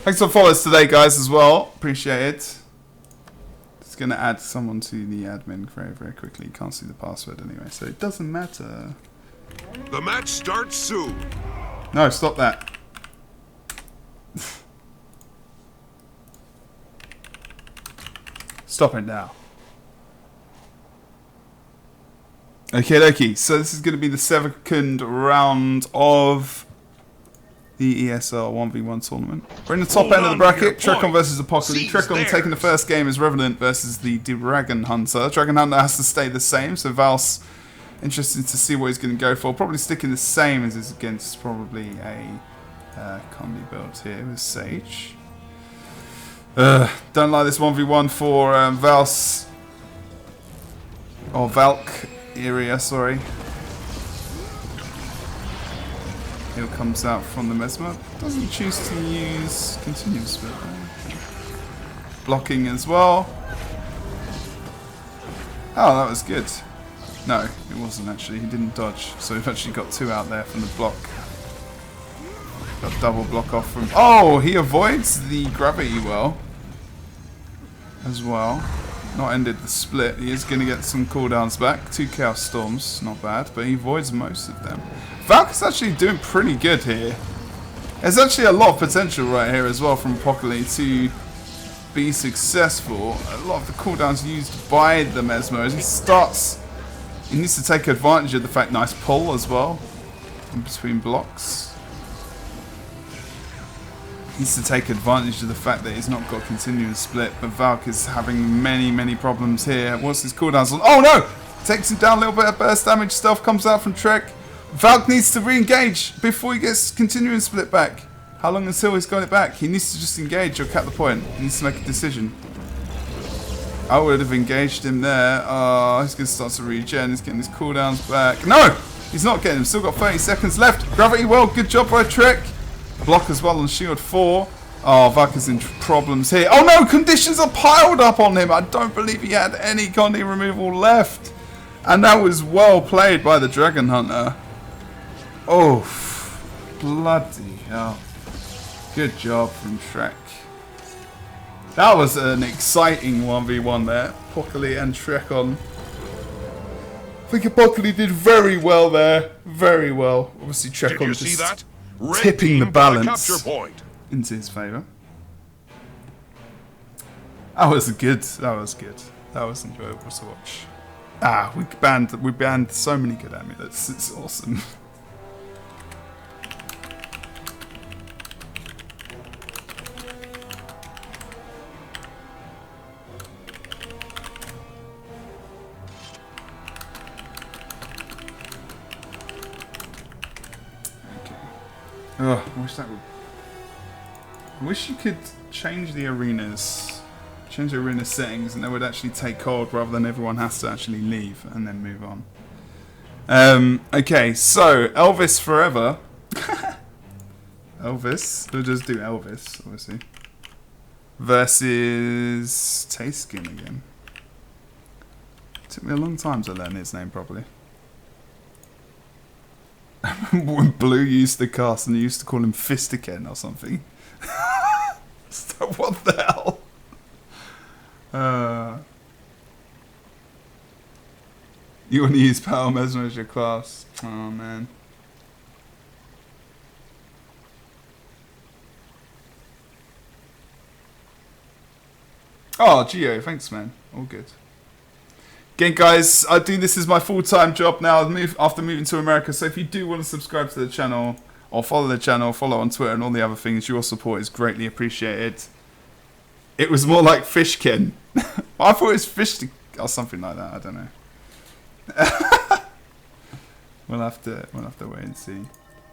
Thanks for following us today, guys, as well. Appreciate it. Just going to add someone to the admin very, very quickly. You can't see the password anyway, so it doesn't matter. The match starts soon. No, stop that. Stop it now. Okay, dokie. So this is going to be the 2nd round of the ESL 1v1 tournament. We're in the top end of the bracket. Trekon versus Apocally. Trekon taking the first game as Revenant versus the Dragon Hunter. Dragon Hunter has to stay the same, so Vals, interested to see what he's going to go for. Probably sticking the same as is against probably a comedy build here with Sage. Don't like this 1v1 for Vals. Or Valk area, sorry. Heal comes out from the Mesmer. Doesn't choose to use continuous build. Blocking as well. Oh, that was good. No, it wasn't actually. He didn't dodge. So we've actually got 2 out there from the block. Got double block off from... Oh, he avoids the gravity well. As well. Not ended the split. He is going to get some cooldowns back. 2 Chaos Storms. Not bad. But he avoids most of them. Valk's actually doing pretty good here. There's actually a lot of potential right here as well from Apocally to be successful. A lot of the cooldowns used by the Mesmer as he starts... He needs to take advantage of the fact... Nice pull as well. In between blocks. He needs to take advantage of the fact that he's not got continuous split. But Valk is having many problems here. What's his cooldowns on? Oh no! Takes him down a little bit of burst damage. Stealth comes out from Trek. Valk needs to re-engage before he gets continuing split back. How long until he's got it back? He needs to just engage or cap the point. He needs to make a decision. I would have engaged him there. Oh, he's going to start to regen. He's getting his cooldowns back. No! He's not getting them. Still got 30 seconds left. Gravity well. Good job by Trek. Block as well on shield 4. Oh, Valk is in problems here. Oh no! Conditions are piled up on him. I don't believe he had any Condi removal left. And that was well played by the Dragon Hunter. Oh, bloody hell. Good job from Trek. That was an exciting 1v1 there. Apocally and Trek on. I think Apocally did very well there. Very well. Obviously Trek on just tipping the balance into his favour. That was good. That was good. That was enjoyable to watch. Ah, we banned so many good amulets. It's awesome. Oh, I wish that would... I wish you could change the arenas. Change the arena settings and they would actually take hold rather than everyone has to actually leave and then move on. Okay, so Elvis forever. Elvis. We'll just do Elvis, obviously. Versus Thijsken again. Took me a long time to learn his name properly. When Blue used to cast and they used to call him Fistiken or something. So what the hell? You want to use Power Mesmer as your class? Oh man. Oh, Geo, thanks man. All good. Again, guys, I do this as my full-time job now after moving to America. So if you do want to subscribe to the channel or follow the channel, follow on Twitter and all the other things, your support is greatly appreciated. It was more like Fishkin. I thought it was Fish or something like that. I don't know. We'll have to wait and see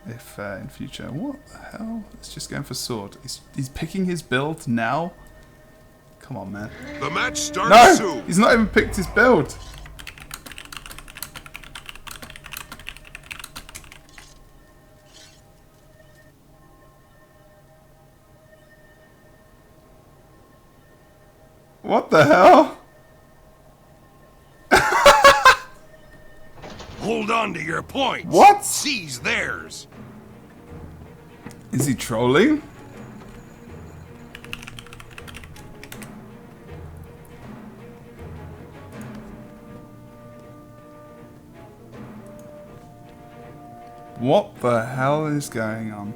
if in future. What the hell? It's just going for sword. He's picking his build now. Come on, man. The match starts soon. No, he's not even picked his build. What the hell? Hold on to your points. What? Seize theirs. Is he trolling? What the hell is going on?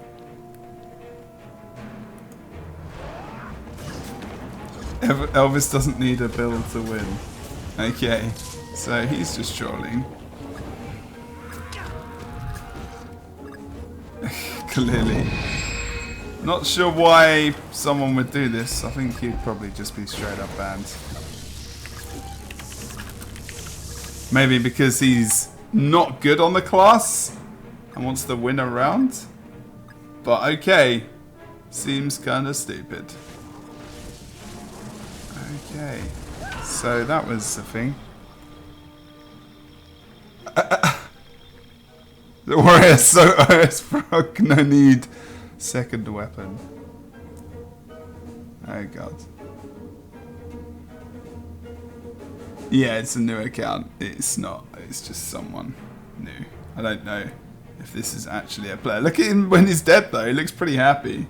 Elvis doesn't need a build to win. Okay, so he's just trolling. Clearly. Not sure why someone would do this. I think he'd probably just be straight up banned. Maybe because he's not good on the class and wants to win a round. But okay. Seems kinda stupid. Okay. So that was the thing. The warrior so OS broke, no need. Second weapon. Oh god. Yeah, it's a new account. It's not. It's just someone new. I don't know if this is actually a player. Look at him when he's dead, though. He looks pretty happy.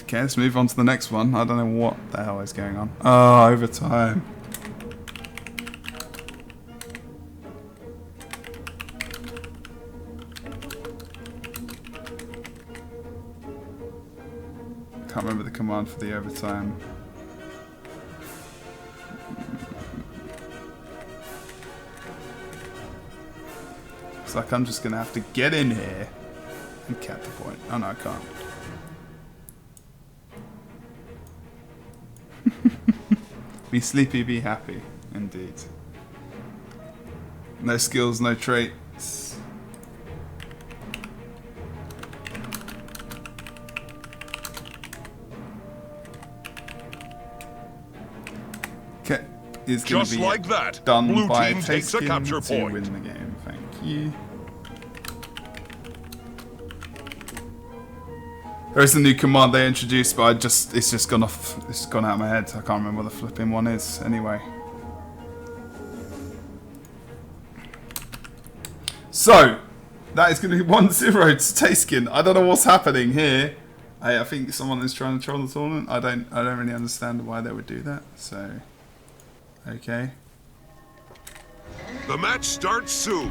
Okay, let's move on to the next one. I don't know what the hell is going on. Oh, overtime. Can't remember the command for the overtime. It's like I'm just going to have to get in here and cap the point. Oh no, I can't. Be sleepy, be happy. Indeed. No skills, no traits. Okay, is going to be like that. done Blue by team takes a Thijsken capture to point. win the game. Thank you. There is a new command they introduced, but it's just gone off. It's gone out of my head. I can't remember what the flipping one is. Anyway. So, that is going to be 1-0 to Thijsken. I don't know what's happening here. I think someone is trying to troll the tournament. I don't really understand why they would do that. So, okay. The match starts soon.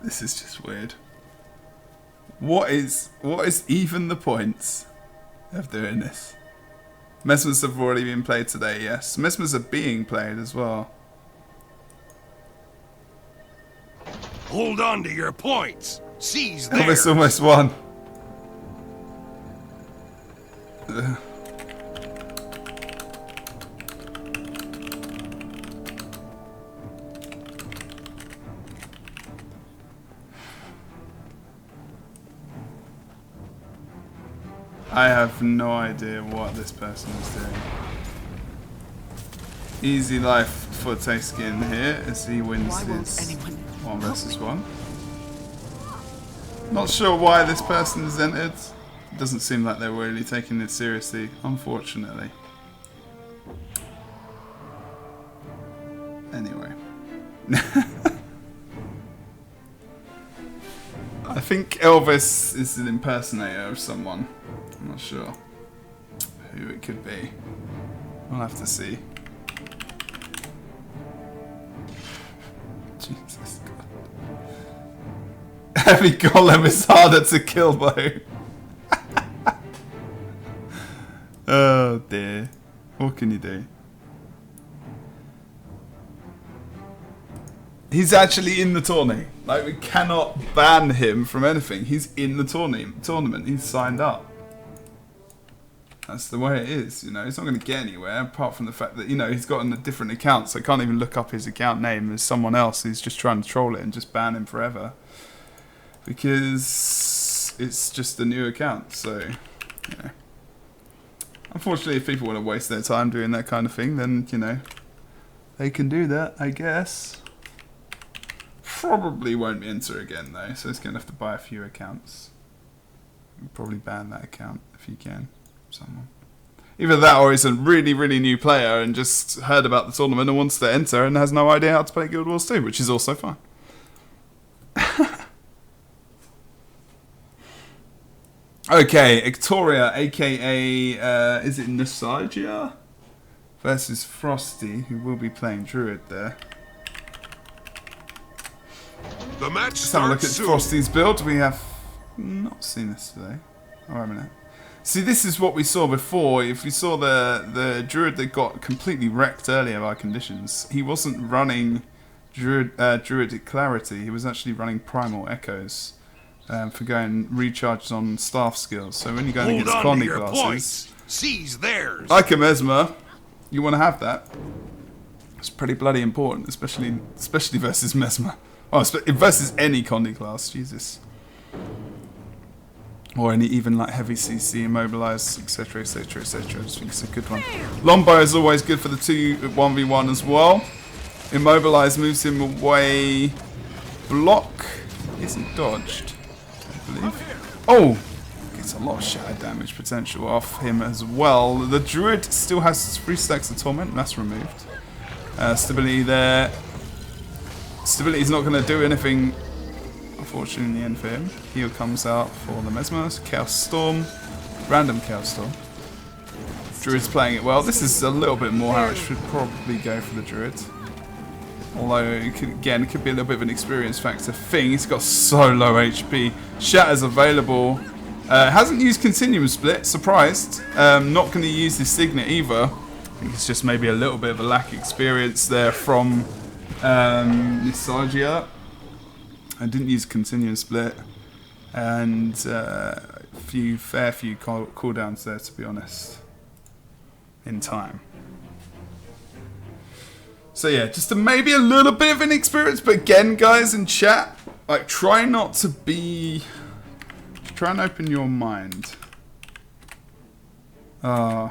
This is just weird. What is even the points of doing this? Mesmers have already been played today, yes. Mesmers are being played as well. Hold on to your points. Seize Elvis theirs. almost won. Ugh. I have no idea what this person is doing. Easy life for Thijsken here as he wins his 1 versus 1. Not sure why this person is entered. It doesn't seem like they're really taking it seriously, unfortunately. Anyway. I think Elvis is an impersonator of someone. I'm not sure who it could be. We'll have to see. Jesus God. Heavy golem is harder to kill though. Oh dear. What can you do? He's actually in the tourney. Like, we cannot ban him from anything. He's in the tournament. He's signed up. That's the way it is, you know. He's not going to get anywhere apart from the fact that, you know, he's got a different account, so I can't even look up his account name. There's someone else who's just trying to troll it and just ban him forever. Because it's just a new account, so, you know. Unfortunately, if people want to waste their time doing that kind of thing, then, you know, they can do that, I guess. Probably won't enter again, though, so it's going to have to buy a few accounts. You'll probably ban that account if you can. Someone. Either that or he's a really, really new player and just heard about the tournament and wants to enter and has no idea how to play Guild Wars 2, which is also fine. Okay, Victoria, aka, is it Nostalgia? Versus Frosty, who will be playing Druid there. The match Let's have a look at starts soon. Frosty's build. We have not seen this today. Oh, wait a minute. See, this is what we saw before. If you saw the Druid that got completely wrecked earlier by conditions, he wasn't running Druidic Clarity. He was actually running Primal Echoes for going recharges on staff skills. So when you're going Hold against on to Connie your classes, points. Seize theirs. like a Mesmer, you want to have that. It's pretty bloody important, especially versus Mesmer. Oh, versus any Connie class, Jesus. Or any even like heavy CC, immobilize, etc, etc, etc. I just think it's a good one. Lombo is always good for the 2-1v1 as well. Immobilize moves him away. Block isn't dodged, I believe. Oh! Gets a lot of shatter damage potential off him as well. The Druid still has 3 stacks of Torment. That's removed. Stability there. Stability's not going to do anything, unfortunately, in the end for him. Heal comes out for the Mesmer. Chaos Storm. Random Chaos Storm. Druid's playing it well. This is a little bit more how it should probably go for the Druid. Although, it could be a little bit of an experience factor thing. He's got so low HP. Shatter's available. Hasn't used Continuum Split. Surprised. Not going to use his Signet either. I think it's just maybe a little bit of a lack of experience there from Nisagia. I didn't use Continuum Split. And fair few cooldowns there, to be honest. In time. So yeah, just maybe a little bit of an experience, but again, guys in chat, like try not to be. Try and open your mind. Try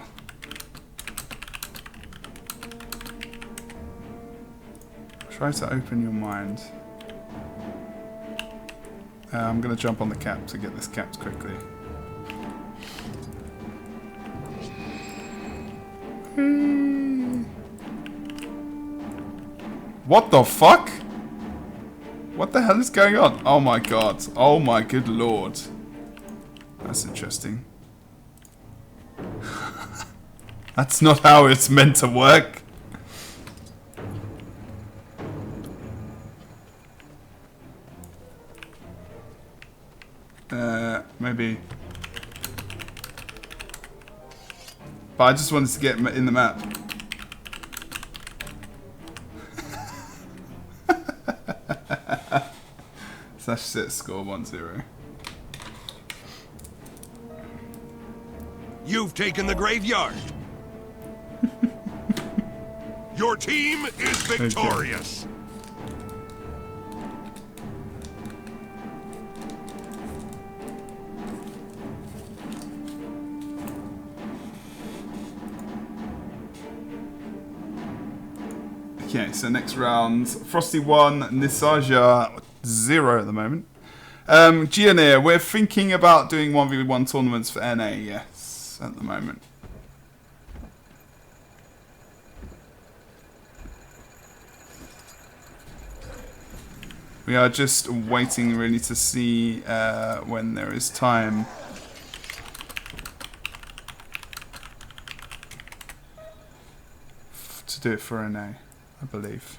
to open your mind. I'm gonna jump on the cap to get this capped quickly. What the fuck? What the hell is going on? Oh my god. Oh my good lord. That's interesting. That's not how it's meant to work. Maybe. But I just wanted to get in the map. Slash set score 1-0. You've taken the graveyard. Your team is victorious. Okay, so next round, Frosty 1, Nisaja 0 at the moment. Gianir, we're thinking about doing 1v1 tournaments for NA, yes, at the moment. We are just waiting really to see when there is time. To do it for NA, I believe.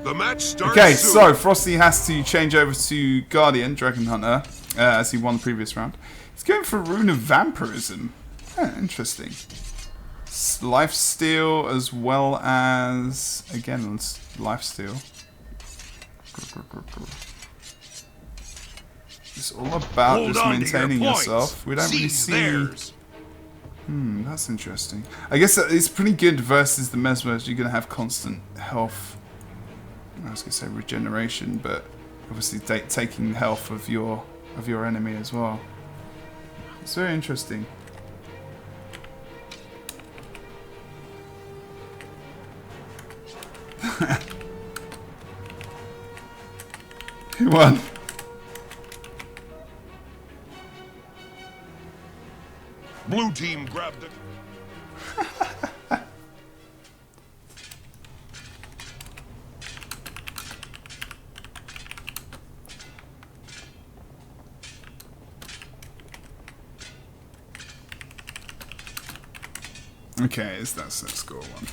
The match starts okay, soon. so Frosty has to change over to Guardian, Dragon Hunter, as he won the previous round. He's going for Rune of Vampirism. Interesting. Lifesteal as well as, again, Lifesteal. It's all about Hold just on to maintaining your yourself. We don't really Seize see... theirs. That's interesting. I guess it's pretty good versus the Mesmers. You're going to have constant health. I was going to say regeneration, but obviously taking the health of your enemy as well. It's very interesting. Who won? Blue team grabbed it. Okay, is that set score 1?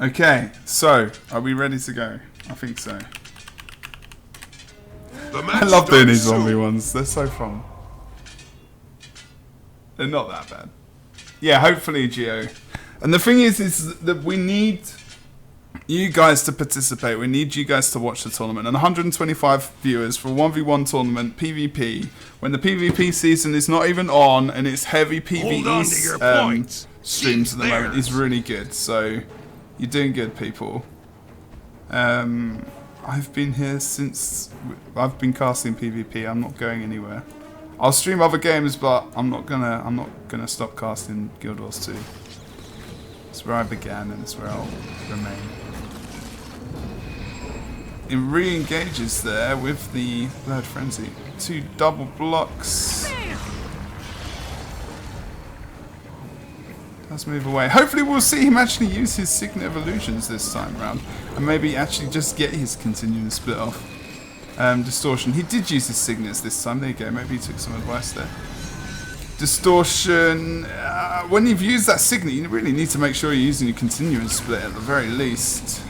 Okay, so are we ready to go? I think so. I love doing these zombie ones. They're so fun. They're not that bad. Yeah, hopefully, Geo. And the thing is that we need, you guys to participate. We need you guys to watch the tournament. And 125 viewers for a 1v1 tournament, PvP, when the PvP season is not even on and it's heavy PvE streams at the moment, is really good. So, you're doing good, people. I've been here since... I've been casting PvP. I'm not going anywhere. I'll stream other games, but I'm not gonna stop casting Guild Wars 2. It's where I began and it's where I'll remain. It re-engages there with the Blurred Frenzy. 2 double blocks. Let's move away. Hopefully we'll see him actually use his Signup evolutions this time round. And maybe actually just get his continuing split off. Distortion. He did use his signets this time. There you go. Maybe he took some advice there. Distortion. When you've used that signet, you really need to make sure you're using your continuing split at the very least.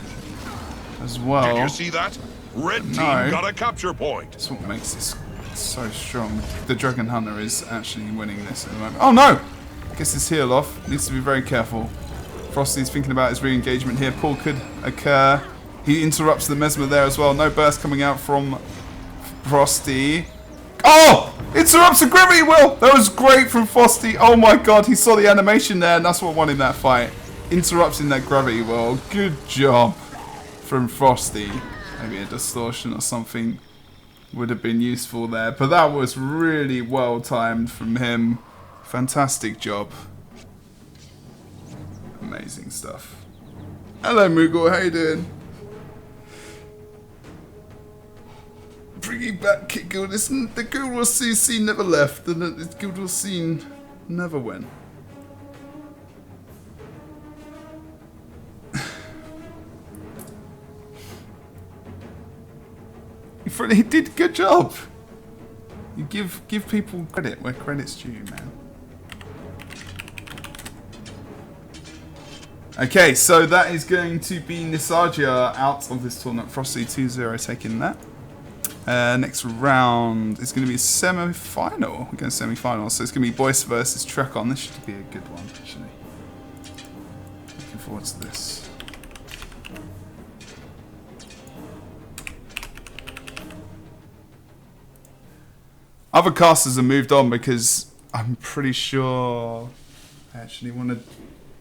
As well. Did you see that? Red team got a capture point. That's what makes this so strong. The Dragon Hunter is actually winning this at the moment. Oh no! Gets his heal off. Needs to be very careful. Frosty's thinking about his re-engagement here. Pull could occur. He interrupts the Mesmer there as well. No burst coming out from Frosty. Oh! Interrupts the Gravity Well! That was great from Frosty. Oh my god, he saw the animation there and that's what won in that fight. Interrupting that Gravity Well. Good job from Frosty. Maybe a distortion or something would have been useful there. But that was really well timed from him. Fantastic job. Amazing stuff. Hello Moogle, how you doing? Bringing back Kit Guild. The Guild Wars scene never left, and the Guild Wars scene never went. He did a good job. You give people credit where credit's due, man. Okay, so that is going to be Nisagia out of this tournament. Frosty 2-0 taking that. Next round is going to be a semi-final. We're going semi-final, so it's going to be Boyce versus Trekon. This should be a good one, actually. Looking forward to this. Other casters have moved on because I'm pretty sure I actually want to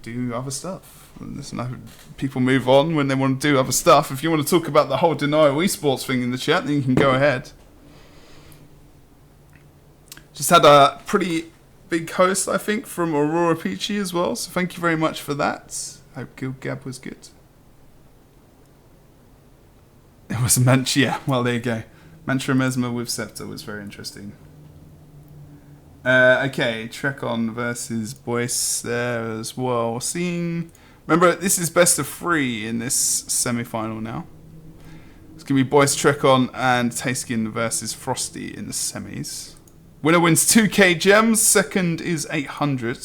do other stuff. Listen, people move on when they want to do other stuff. If you want to talk about the whole Denial Esports thing in the chat, then you can go ahead. Just had a pretty big host, I think, from Aurora Peachy as well. So thank you very much for that. Hope Guild Gab was good. It was a Manch, yeah. Well, there you go. Mantra Mesmer with Scepter was very interesting. Okay, Trekon versus Boyce there as well. Seeing, remember, this is best of 3 in this semi-final now. It's going to be Boyce, Trekon, and Thijsken versus Frosty in the semis. Winner wins 2k gems. Second is 800.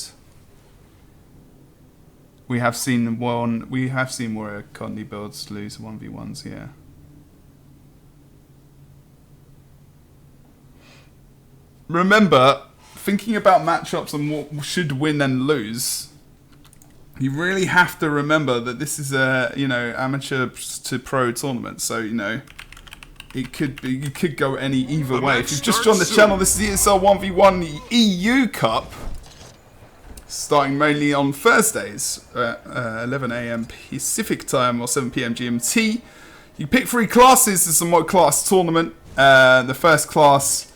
We have seen Warrior Conley builds lose 1v1s here. Remember, thinking about matchups and what should win and lose, you really have to remember that this is a, amateur to pro tournament. So, it could go either way. If you've just joined the channel, this is the ESL 1v1 EU Cup, starting mainly on Thursdays, 11 AM Pacific time or 7 PM GMT. You pick 3 classes. It's a mod class tournament. The first class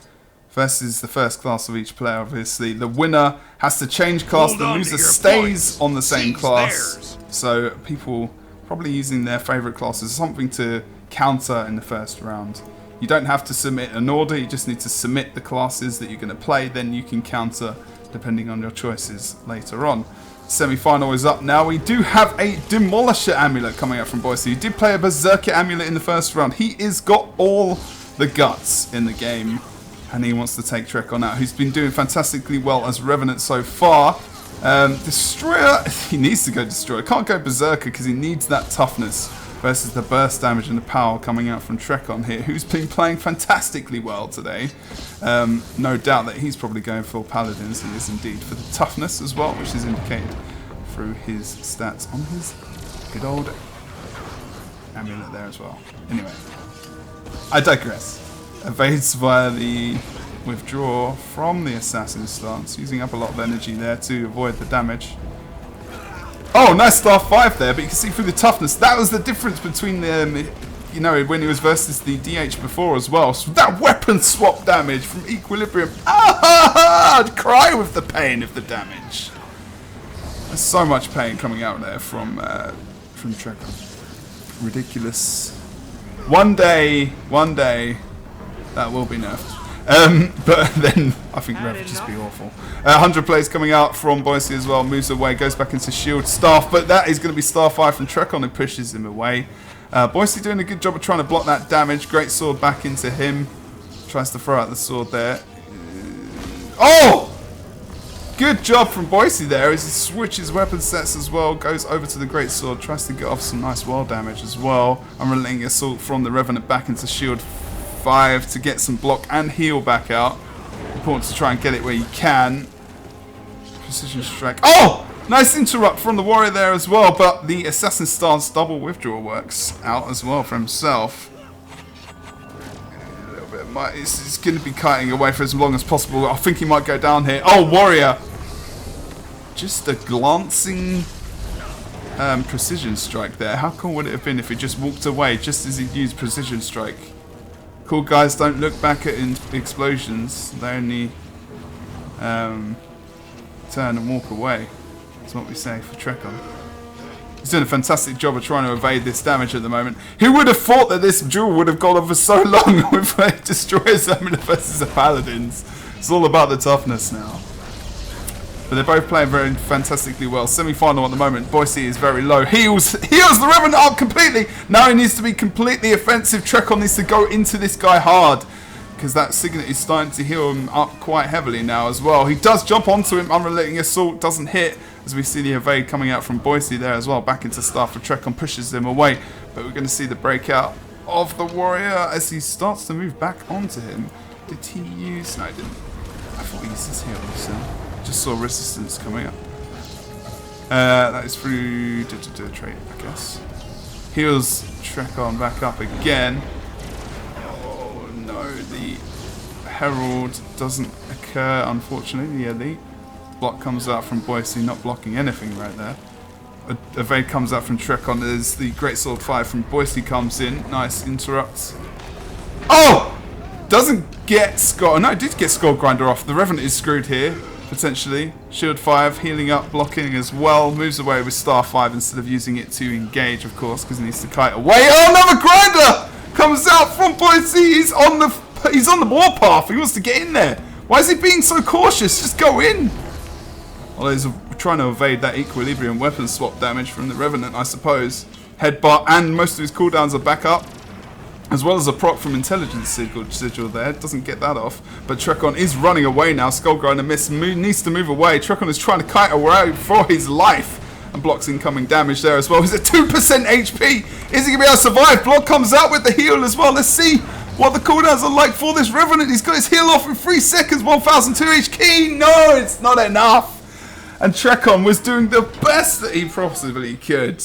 versus the first class of each player, obviously. The winner has to change class. The loser stays on the same class. So people probably using their favourite classes, something to counter in the first round. You don't have to submit an order, you just need to submit the classes that you're going to play, then you can counter depending on your choices later on. Semi-final is up now. We do have a Demolisher Amulet coming up from Boyce. He did play a Berserker Amulet in the first round. He is got all the guts in the game. And he wants to take Trekon out, who's been doing fantastically well as Revenant so far. Destroyer, he needs to go Destroyer. Can't go Berserker because he needs that toughness versus the burst damage and the power coming out from Trekon here, who's been playing fantastically well today. No doubt that he's probably going for Paladins. He is indeed for the toughness as well, which is indicated through his stats on his good old amulet there as well. Anyway, I digress. Evades via the withdraw from the assassin stance, using up a lot of energy there to avoid the damage. Oh, nice star 5 there, but you can see through the toughness. That was the difference between the, you know, when he was versus the DH before as well. So that weapon swap damage from Equilibrium. Ah, I'd cry with the pain of the damage. There's so much pain coming out there from Trekon. Ridiculous. One day, that will be nerfed. But then I think Rev would just be awful. 100 plays coming out from Boise as well. Moves away, goes back into shield staff, but that is going to be star 5 from Trekon, who pushes him away. Boise doing a good job of trying to block that damage. Great sword back into him. Tries to throw out the sword there. Oh! Good job from Boise there as he switches weapon sets as well. Goes over to the great sword. Tries to get off some nice wall damage as well. Unrelenting assault from the Revenant back into shield 5 to get some block and heal back out. Important to try and get it where you can. Precision strike. Oh! Nice interrupt from the warrior there as well, but the assassin stance double withdrawal works out as well for himself. A little bit. He's going to be kiting away for as long as possible. I think he might go down here. Oh, warrior! Just a glancing precision strike there. How cool would it have been if he just walked away just as he used precision strike? Cool guys don't look back at explosions. They only turn and walk away. That's what we say for Trekon. He's doing a fantastic job of trying to evade this damage at the moment. Who would have thought that this duel would have gone on for so long with Destroyer's Amulet versus the Paladins? It's all about the toughness now. But they're both playing very fantastically well. Semi-final at the moment. Boise is very low. Heals the Revenant up completely. Now he needs to be completely offensive. Trekon needs to go into this guy hard, because that Signup is starting to heal him up quite heavily now as well. He does jump onto him. Unrelenting assault doesn't hit, as we see the evade coming out from Boise there as well. Back into staff for Trekon, pushes them away. But we're going to see the breakout of the warrior as he starts to move back onto him. Did he use... No, he didn't. I thought he used his heal, so... Just saw resistance coming up. That is through trait, I guess. Heals Trekon back up again. Oh no, the Herald doesn't occur, unfortunately. Yeah, the block comes out from Boise, not blocking anything right there. Evade comes out from Trekon as the Great Sword 5 from Boise comes in. Nice interrupt. Oh! Doesn't get Skull. No, it did get Skull Grinder off. The Revenant is screwed here. Potentially. Shield 5, healing up, blocking as well. Moves away with Star 5 instead of using it to engage, of course, because he needs to kite away. Oh, another Grinder! Comes out from Boise. He's on the warpath. He wants to get in there. Why is he being so cautious? Just go in. Well, he's trying to evade that Equilibrium weapon swap damage from the Revenant, I suppose. Headbutt, and most of his cooldowns are back up. As well as a proc from Intelligence Sigil there. Doesn't get that off. But Trekon is running away now. Skullgrinder needs to move away. Trekon is trying to kite away for his life. And blocks incoming damage there as well. He's at 2% HP. Is he going to be able to survive? Block comes out with the heal as well. Let's see what the cooldowns are like for this Revenant. He's got his heal off in 3 seconds. 1002 HP. No, it's not enough. And Trekon was doing the best that he possibly could.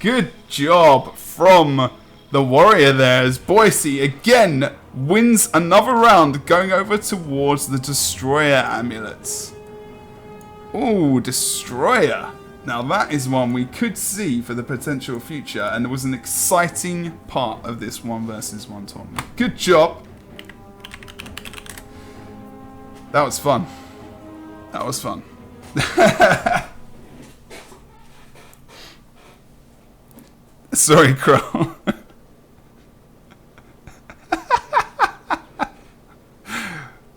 Good job from... the warrior there, as Boise again wins another round, going over towards the Destroyer amulets. Ooh, Destroyer. Now that is one we could see for the potential future, and it was an exciting part of this 1 versus 1 tournament. Good job. That was fun. That was fun. Sorry, Crow.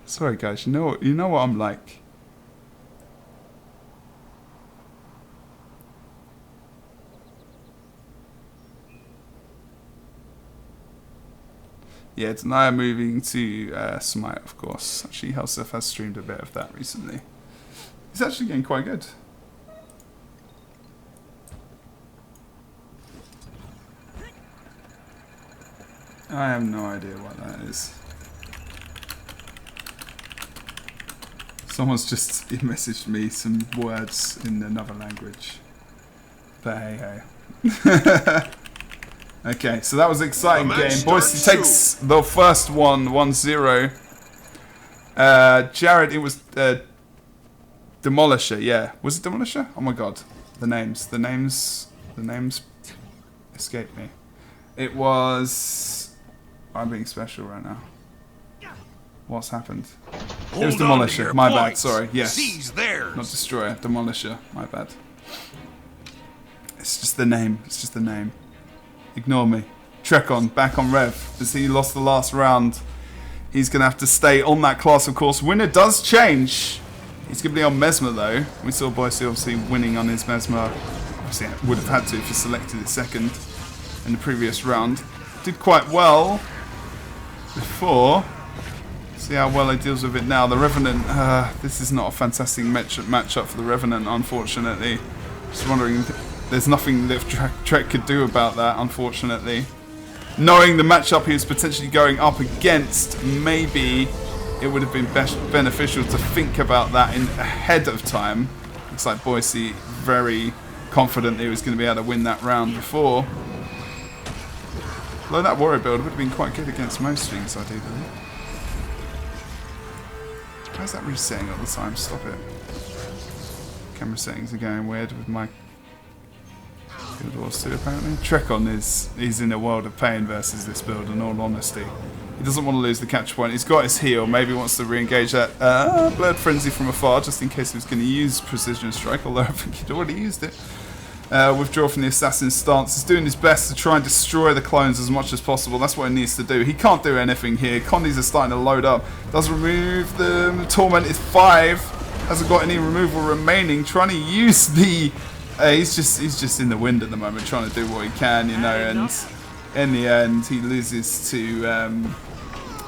Sorry guys, you know what I'm like. Yeah, Denia moving to Smite, of course. Actually, Helseth has streamed a bit of that recently. He's actually getting quite good. I have no idea what that is. Someone's just messaged me some words in another language. But hey, hey. Okay, so that was an exciting The match game. Boise starts takes the first one, 1-0. Jared, it was Demolisher, yeah. Was it Demolisher? Oh my god. The names escape me. It was... I'm being special right now. What's happened? It was Demolisher, my bad, sorry. Yes. Seize theirs. Not Destroyer, Demolisher, my bad. It's just the name, it's just the name. Ignore me. Trekon, back on Rev, as he lost the last round. He's going to have to stay on that class, of course. Winner does change. He's going to be on Mesmer, though. We saw Boise obviously winning on his Mesmer. Obviously, would have had to if he selected it second in the previous round. Did quite well before. See how well he deals with it now. The Revenant, this is not a fantastic matchup for the Revenant, unfortunately. Just wondering, there's nothing that Trek could do about that, unfortunately. Knowing the matchup he was potentially going up against, maybe it would have been beneficial to think about that ahead of time. Looks like Boise very confident that he was going to be able to win that round before. Although that warrior build would have been quite good against most things, I do believe. Why is that resetting all the time? Stop it. Camera settings are going weird with my Guild Wars 2 apparently. Trekon he's in a world of pain versus this build, in all honesty. He doesn't want to lose the catch point. He's got his heal, maybe wants to re-engage that Blurred Frenzy from afar, just in case he was going to use Precision Strike, although I think he'd already used it. Withdraw from the Assassin's stance. He's doing his best to try and destroy the clones as much as possible. That's what he needs to do. He can't do anything here. Condies are starting to load up. Does remove them. Torment is 5. Hasn't got any removal remaining. Trying to use the... he's just in the wind at the moment, trying to do what he can, you know, and in the end he loses to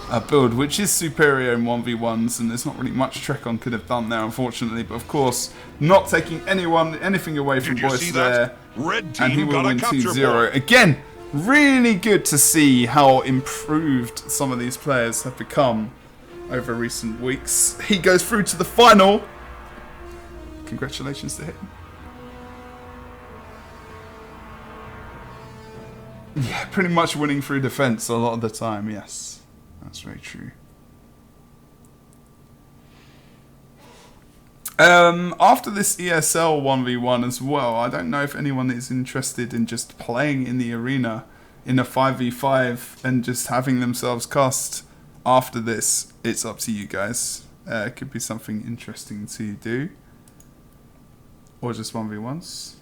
a build which is superior in 1v1s, and there's not really much Trekon could have done there, unfortunately. But of course, not taking anything away from Boyce there, and he will win 2-0. Again, really good to see how improved some of these players have become over recent weeks. He goes through to the final. Congratulations to him. Yeah, pretty much winning through defense a lot of the time, yes. That's very true. After this ESL 1v1 as well, I don't know if anyone is interested in just playing in the arena in a 5v5 and just having themselves cast after this. It's up to you guys. It could be something interesting to do. Or just 1v1s.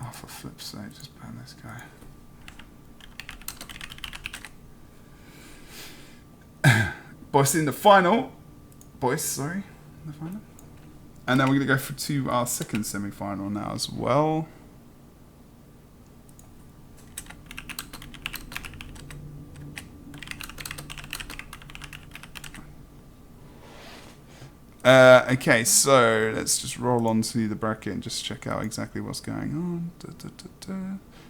Oh, for flip's sake, just ban this guy. Boyce in the final. Boyce, sorry. In the final. And then we're going to go to our second semi-final now as well. Okay, so let's just roll on to the bracket and just check out exactly what's going on.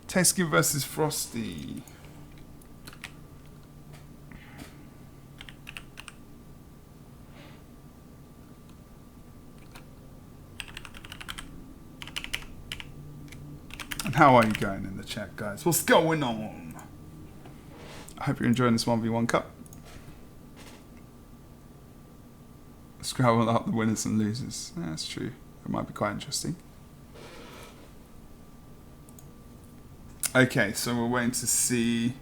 Thijsken versus Frosty. And how are you going in the chat, guys? What's going on? I hope you're enjoying this 1v1 cup. Scrabble up the winners and losers. Yeah, that's true. It might be quite interesting. Okay, so we're waiting to see...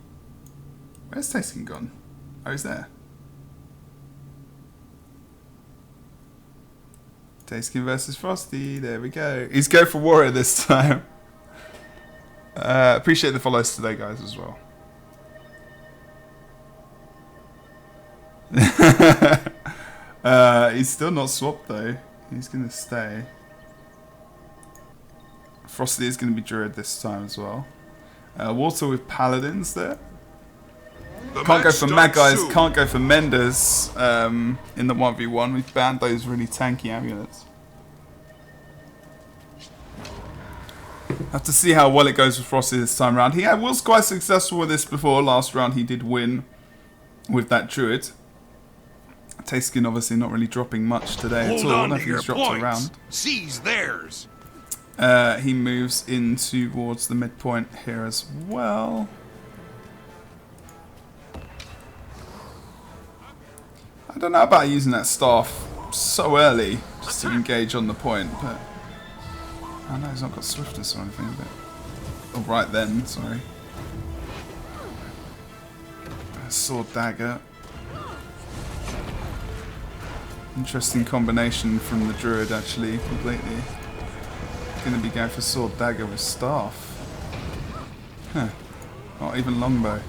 Where's Thijsken gone? Oh, he's there. Thijsken versus Frosty. There we go. He's go for Warrior this time. Appreciate the follows today, guys, as well. He's still not swapped though. He's gonna stay. Frosty is gonna be Druid this time as well. Water with Paladins there. Can't go for Mad Guys, can't go for Menders in the 1v1. We've banned those really tanky amulets. Have to see how well it goes with Frosty this time around. He was quite successful with this before. Last round he did win with that Druid. Thijsken obviously not really dropping much today at all. I don't think he's dropped a round. Seize theirs. He moves in towards the midpoint here as well. I don't know about using that staff so early just to engage on the point, but I know he's not got swiftness or anything, but oh, right then, sorry. Sword dagger. Interesting combination from the druid actually, completely. Gonna be going for sword dagger with staff. Huh. Not even longbow.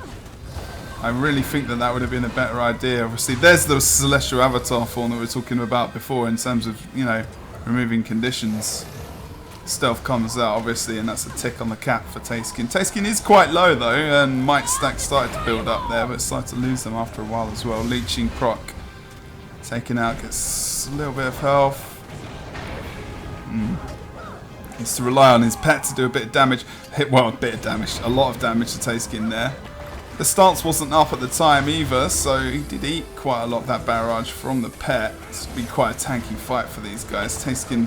I really think that would have been a better idea. Obviously, there's the celestial avatar form that we were talking about before in terms of, you know, removing conditions. Stealth comes out, obviously, and that's a tick on the cap for Thijsken. Thijsken is quite low, though, and Might Stack started to build up there, but started to lose them after a while as well. Leeching proc. Taken out, gets a little bit of health. Needs to rely on his pet to do a bit of damage. Well, a bit of damage. A lot of damage to Thijsken there. The stance wasn't up at the time either, so he did eat quite a lot of that barrage from the pet. It's been quite a tanky fight for these guys. Thijsken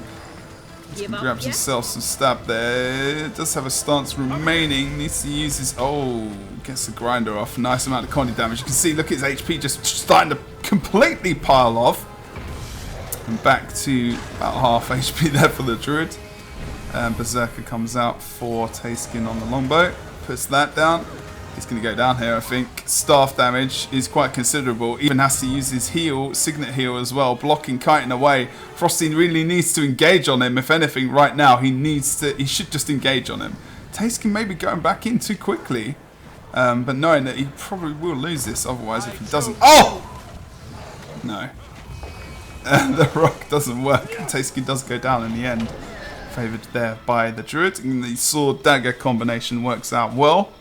grabs himself some stab there. Does have a stance remaining. Needs to use his... Oh, gets the grinder off. Nice amount of condi damage. You can see, look at his HP just starting to completely pile off. And back to about half HP there for the druid. Berserker comes out for Thijsken on the longbow. Puts that down. He's going to go down here, I think. Staff damage is quite considerable. Even has to use his heal, Signet heal as well, blocking, kiting away. Frosty really needs to engage on him. If anything, right now, he should just engage on him. Thijsken may be going back in too quickly. But knowing that he probably will lose this otherwise if he doesn't... Oh! No. The rock doesn't work. Thijsken does go down in the end. Favoured there by the druid. And the sword dagger combination works out well.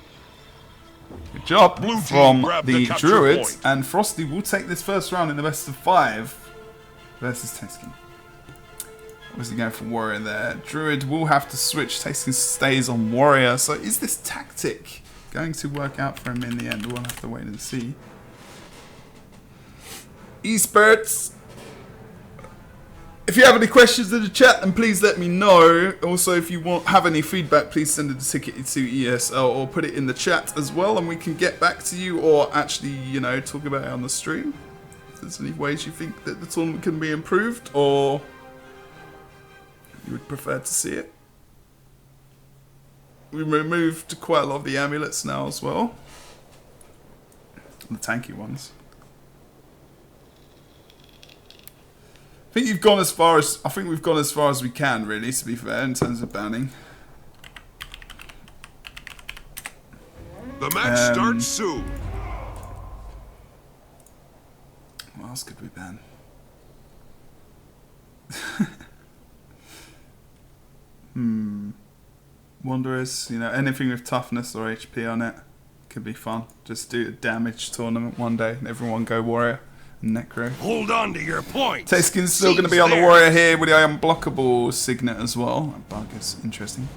Good job from the druid, and Frosty will take this first round in the best of 5 versus Thijsken. Obviously going for warrior there. Druid will have to switch. Thijsken stays on warrior. So is this tactic going to work out for him in the end? We'll have to wait and see. Esports. If you have any questions in the chat, then please let me know. Also, if you have any feedback, please send a ticket to ESL or put it in the chat as well, and we can get back to you, or actually, you know, talk about it on the stream. If there's any ways you think that the tournament can be improved, or you would prefer to see it. We removed quite a lot of the amulets now as well. The tanky ones. I think we've gone as far as we can, really, to be fair, in terms of banning. The match starts soon. What else could we ban? Wanderers, you know, anything with toughness or HP on it could be fun. Just do a damage tournament one day and everyone go warrior. Necro. Hold on to your points. Thijsken's still going to be on the warrior here with the unblockable signet as well. That bug is interesting.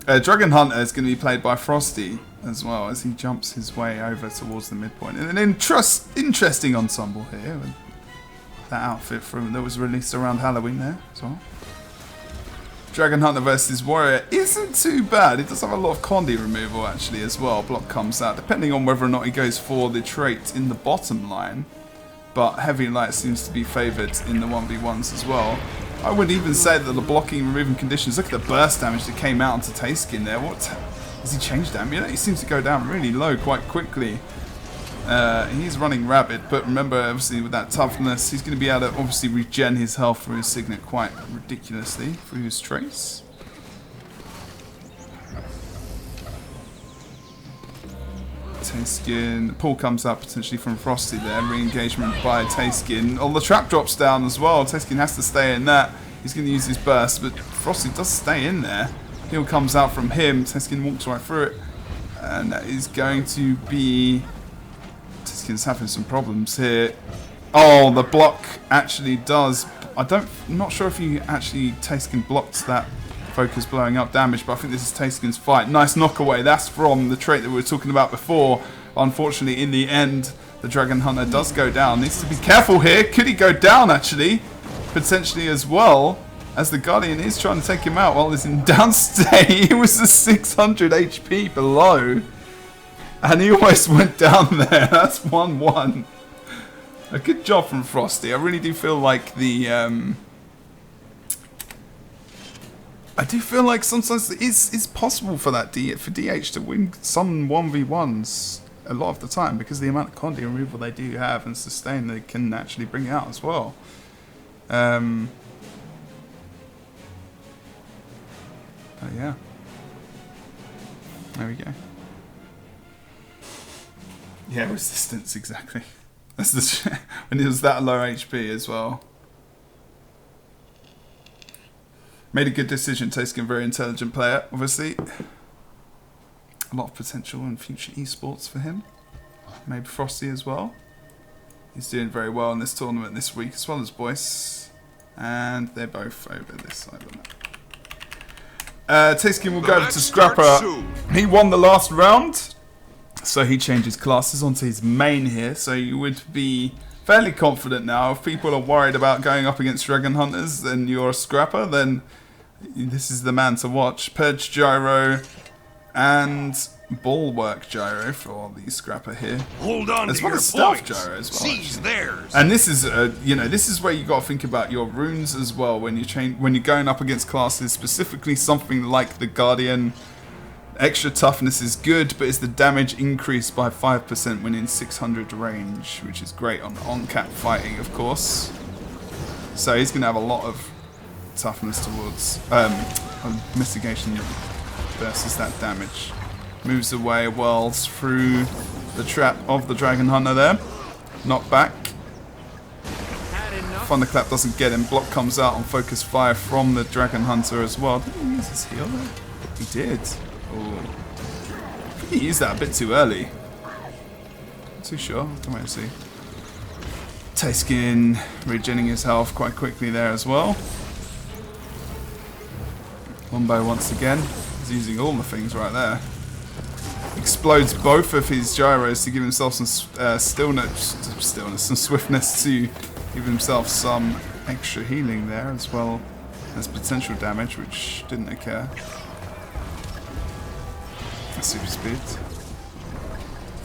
Dragon Hunter is going to be played by Frosty as well as he jumps his way over towards the midpoint. And an interesting ensemble here with that outfit that was released around Halloween there as well. Dragon Hunter versus Warrior isn't too bad. It does have a lot of condi removal actually as well. Block comes out depending on whether or not he goes for the trait in the bottom line. But Heavy Light seems to be favoured in the 1v1s as well. I would even say that the blocking removing conditions, look at the burst damage that came out onto Thijsken there. What? Has he changed amulet? He seems to go down really low quite quickly. He's running rapid, but remember, obviously, with that toughness, he's going to be able to obviously regen his health through his signet quite ridiculously through his trace. Thijsken, pull comes up potentially from Frosty there, re-engagement by Thijsken. Oh, the trap drops down as well. Thijsken has to stay in that. He's going to use his burst, but Frosty does stay in there. Heal comes out from him. Thijsken walks right through it, and that is going to be... Thijsken's having some problems here. Oh, the block actually does... I'm not sure if you actually Thijsken blocked that focus blowing up damage, but I think this is Thijsken's fight. Nice knockaway. That's from the trait that we were talking about before. Unfortunately, in the end, the Dragon Hunter does go down. Needs to be careful here. Could he go down, actually? Potentially as well. as the Guardian is trying to take him out while he's in downstay. He was a 600 HP below. And he almost went down there. That's 1-1. A good job from Frosty. I really do feel like the... I do feel like sometimes it's possible for that for DH to win some 1v1s a lot of the time, because the amount of Condi removal they do have and sustain they can actually bring out as well. But yeah. There we go. Yeah, resistance, exactly. That's the when it was that low HP as well. Made a good decision, Thijsken, very intelligent player, obviously. A lot of potential in future esports for him. Maybe Frosty as well. He's doing very well in this tournament this week, as well as Boyce. And they're both over this side of it. Thijsken will go over to Scrapper. He won the last round, so he changes classes onto his main here. So you would be fairly confident now. If people are worried about going up against Dragon Hunters and you're a Scrapper, then this is the man to watch. Purge Gyro and Bulwark Gyro for the Scrapper here. Hold on as to well your as Stealth points. Gyro as well. Seize theirs. And this is, this is where you got to think about your runes as well when you're going up against classes, specifically something like the Guardian. Extra toughness is good, but it's the damage increased by 5% when in 600 range, which is great on cap fighting, of course. So he's going to have a lot of toughness towards mitigation versus that damage. Moves away, whirls through the trap of the Dragon Hunter there. Knock back. Thunderclap doesn't get him. Block comes out on focus fire from the Dragon Hunter as well. Did he use his heal there? He did. Ooh. I think he used that a bit too early. Not too sure. Don't wait to see. Thijsken regenerating his health quite quickly there as well. Lombo once again. He's using all the things right there. Explodes both of his gyros to give himself some some swiftness to give himself some extra healing there, as well as potential damage, which didn't occur. Super speed.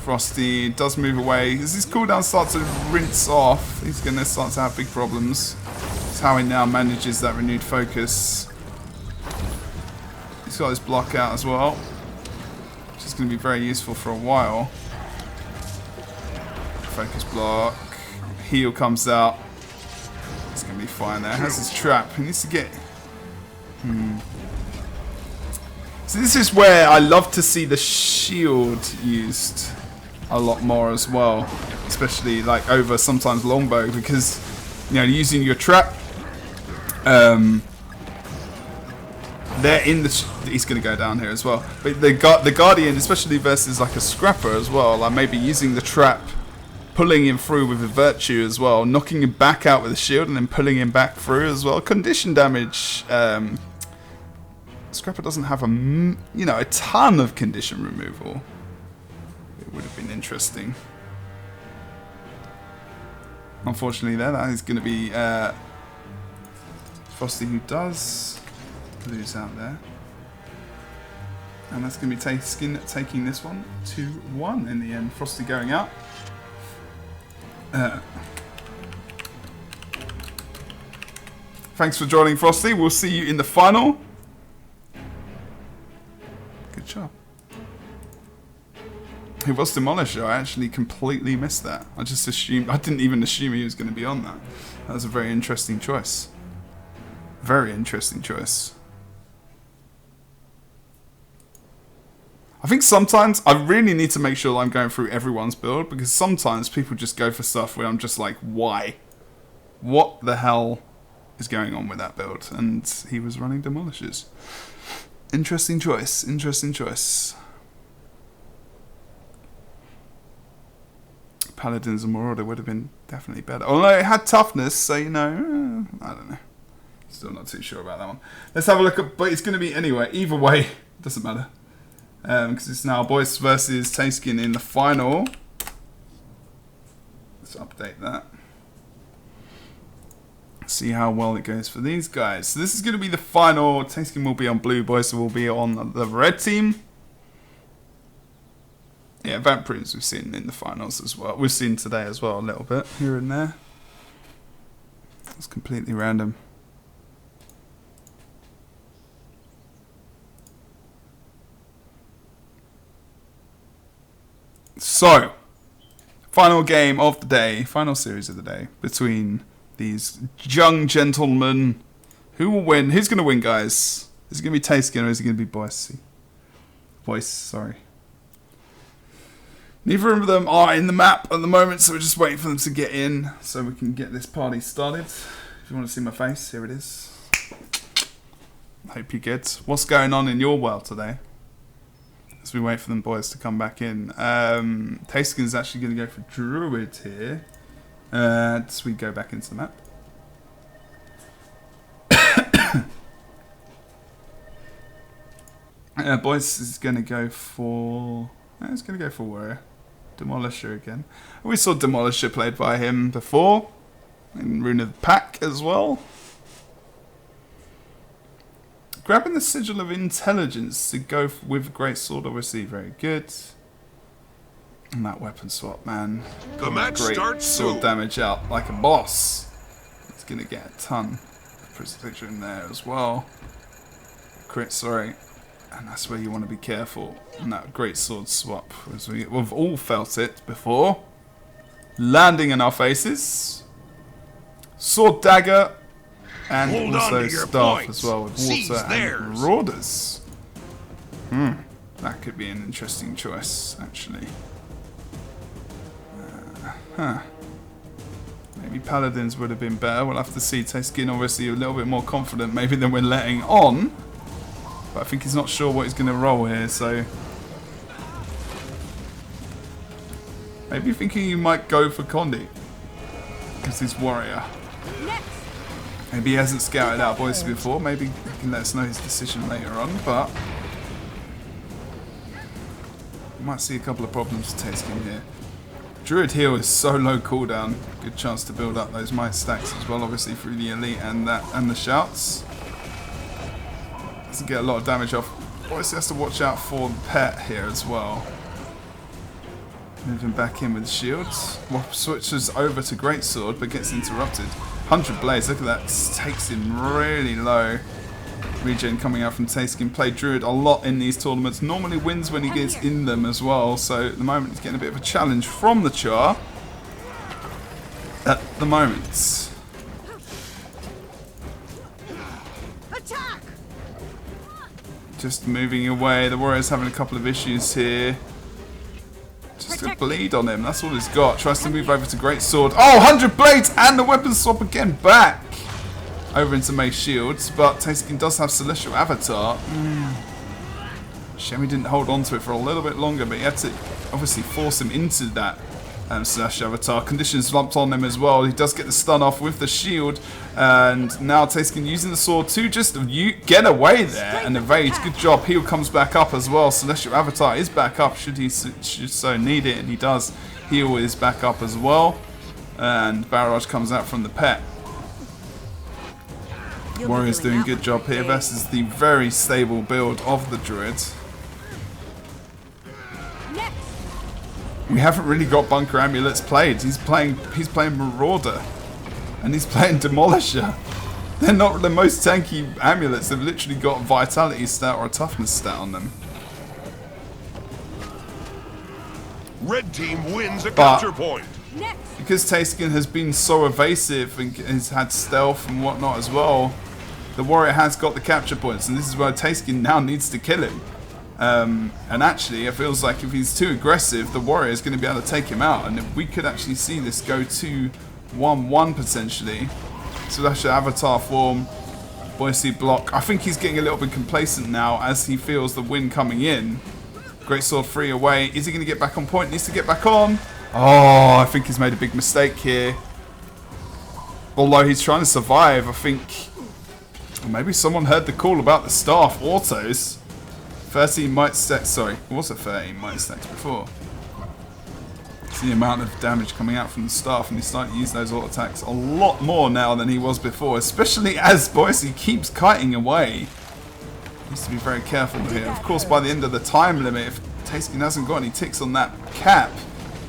Frosty does move away. As his cooldown starts to rinse off, he's going to start to have big problems. That's how he now manages that renewed focus. He's got his block out as well, which is going to be very useful for a while. Focus block. Heal comes out. It's going to be fine there. Has his trap. He needs to get... So this is where I love to see the shield used a lot more as well, especially like over sometimes longbow, because using your trap, they're in the. He's going to go down here as well, but the Guardian, especially versus like a Scrapper as well, like maybe using the trap, pulling him through with a virtue as well, knocking him back out with a shield, and then pulling him back through as well. Condition damage. Scrapper doesn't have a ton of condition removal. It would have been interesting. Unfortunately, that is going to be Frosty who does lose out there, and that's going to be Thijsken taking this one 2-1 in the end. Frosty going out. Thanks for joining, Frosty. We'll see you in the final. Good job. He was Demolisher. I actually completely missed that. I just assumed... I didn't even assume he was going to be on that. That was a very interesting choice. Very interesting choice. I think sometimes I really need to make sure that I'm going through everyone's build, because sometimes people just go for stuff where I'm just like, why? What the hell is going on with that build? And he was running Demolishers. Interesting choice. Interesting choice. Paladins and Marauder would have been definitely better. Although it had toughness, so I don't know. Still not too sure about that one. Let's have a look at... But it's going to be... Anyway, either way, doesn't matter. Because it's now Boyce versus Thijsken in the final. Let's update that. See how well it goes for these guys. So this is going to be the final. Thijsken will be on blue, Boys will be on the red team. Yeah, Vampires we've seen in the finals as well. We've seen today as well a little bit here and there. It's completely random. So, final game of the day, final series of the day between these young gentlemen. Who will win? Who's going to win, guys? Is it going to be Thijsken or is it going to be Boyce? Boyce, sorry. Neither of them are in the map at the moment, so we're just waiting for them to get in so we can get this party started. If you want to see my face, here it is. I hope you're good. What's going on in your world today? As we wait for them boys to come back in. Thijsken is actually going to go for Druid here. As we go back into the map. Boys is going to go for... He's going to go for Warrior. Demolisher again. We saw Demolisher played by him before. In Rune of the Pack as well. Grabbing the Sigil of Intelligence to go with Great Sword, obviously very good. And that weapon swap, man. The match Great starts sword soon. damage out like a boss. It's going to get a ton. Put a picture in there as well. Crit, sorry. And that's where you want to be careful. And that great sword swap, as we've all felt it before. Landing in our faces. Sword dagger. And Hold also on to your staff points. as well with Seize water and theirs. marauders. That could be an interesting choice, actually. Maybe paladins would have been better. We'll have to see. Thijsken obviously a little bit more confident maybe than we're letting on. But I think he's not sure what he's going to roll here, so... Maybe thinking he might go for Condi. Because he's warrior. Maybe he hasn't scouted out Boyce before. Maybe he can let us know his decision later on, but... We might see a couple of problems with Thijsken here. Druid heal is so low cooldown. Good chance to build up those might stacks as well, obviously through the elite and the shouts. Doesn't get a lot of damage off. Boyce has to watch out for the pet here as well. Moving back in with the shields. Well, switches over to Greatsword but gets interrupted. 100 Blades, look at that. Takes him really low. Regen coming out from Thijsken. Played Druid a lot in these tournaments. Normally wins when he gets in them as well. So at the moment he's getting a bit of a challenge from the Char. At the moment. Attack! Just moving away. The Warrior's having a couple of issues here. Just a bleed on him. That's all he's got. Tries to move over to Greatsword. Oh, 100 Blades and the weapon swap again back. Over into Mace Shields. But Thijsken does have Celestial Avatar. Shame he didn't hold on to it for a little bit longer. But he had to obviously force him into that Celestial Avatar. Conditions lumped on him as well. He does get the stun off with the shield. And now Thijsken using the sword to just get away there and evade. Good job. Heal comes back up as well. Celestial Avatar is back up should he so need it. And he does. Heal is back up as well. And Barrage comes out from the pet. Warrior's doing a good job here versus the very stable build of the Druid. We haven't really got Bunker Amulets played. He's playing Marauder. And he's playing Demolisher. They're not the most tanky amulets. They've literally got a Vitality stat or a Toughness stat on them. Red team wins a capture point. Because Thijsken has been so evasive and has had stealth and whatnot as well, the Warrior has got the capture points. And this is where Thijsken now needs to kill him. And actually, it feels like if he's too aggressive, the Warrior is going to be able to take him out. And if we could actually see this go to 1-1 potentially. So that's your Avatar form. Boise block. I think he's getting a little bit complacent now as he feels the win coming in. Greatsword 3 away. Is he going to get back on point? Needs to get back on. Oh, I think he's made a big mistake here. Although he's trying to survive, I think... Maybe someone heard the call about the staff autos. 13 might stacks. Sorry, it was a 13 might stacks before. See the amount of damage coming out from the staff, and he's starting to use those auto attacks a lot more now than he was before, especially as Boise keeps kiting away. Needs to be very careful here. Of course, by the end of the time limit, if Thijsken hasn't got any ticks on that cap,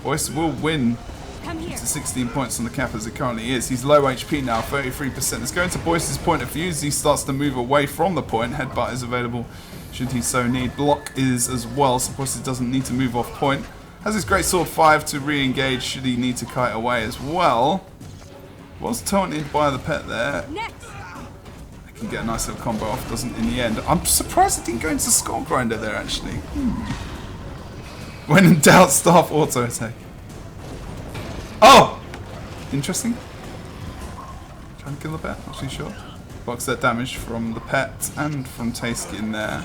Boise will win to 16 points on the cap as it currently is. He's low HP now, 33%. Let's go into Boise's point of view as he starts to move away from the point. Headbutt is available should he so need. Block is as well, so Boise doesn't need to move off point. Has his Great Sword 5 to re-engage should he need to kite away as well. Was taunted by the pet there. I can get a nice little combo off, doesn't in the end. I'm surprised it didn't go into Skull Grinder there actually. When in doubt, staff auto attack. Oh! Interesting. Trying to kill the pet, not too sure. Blocks that damage from the pet and from Thijsken there.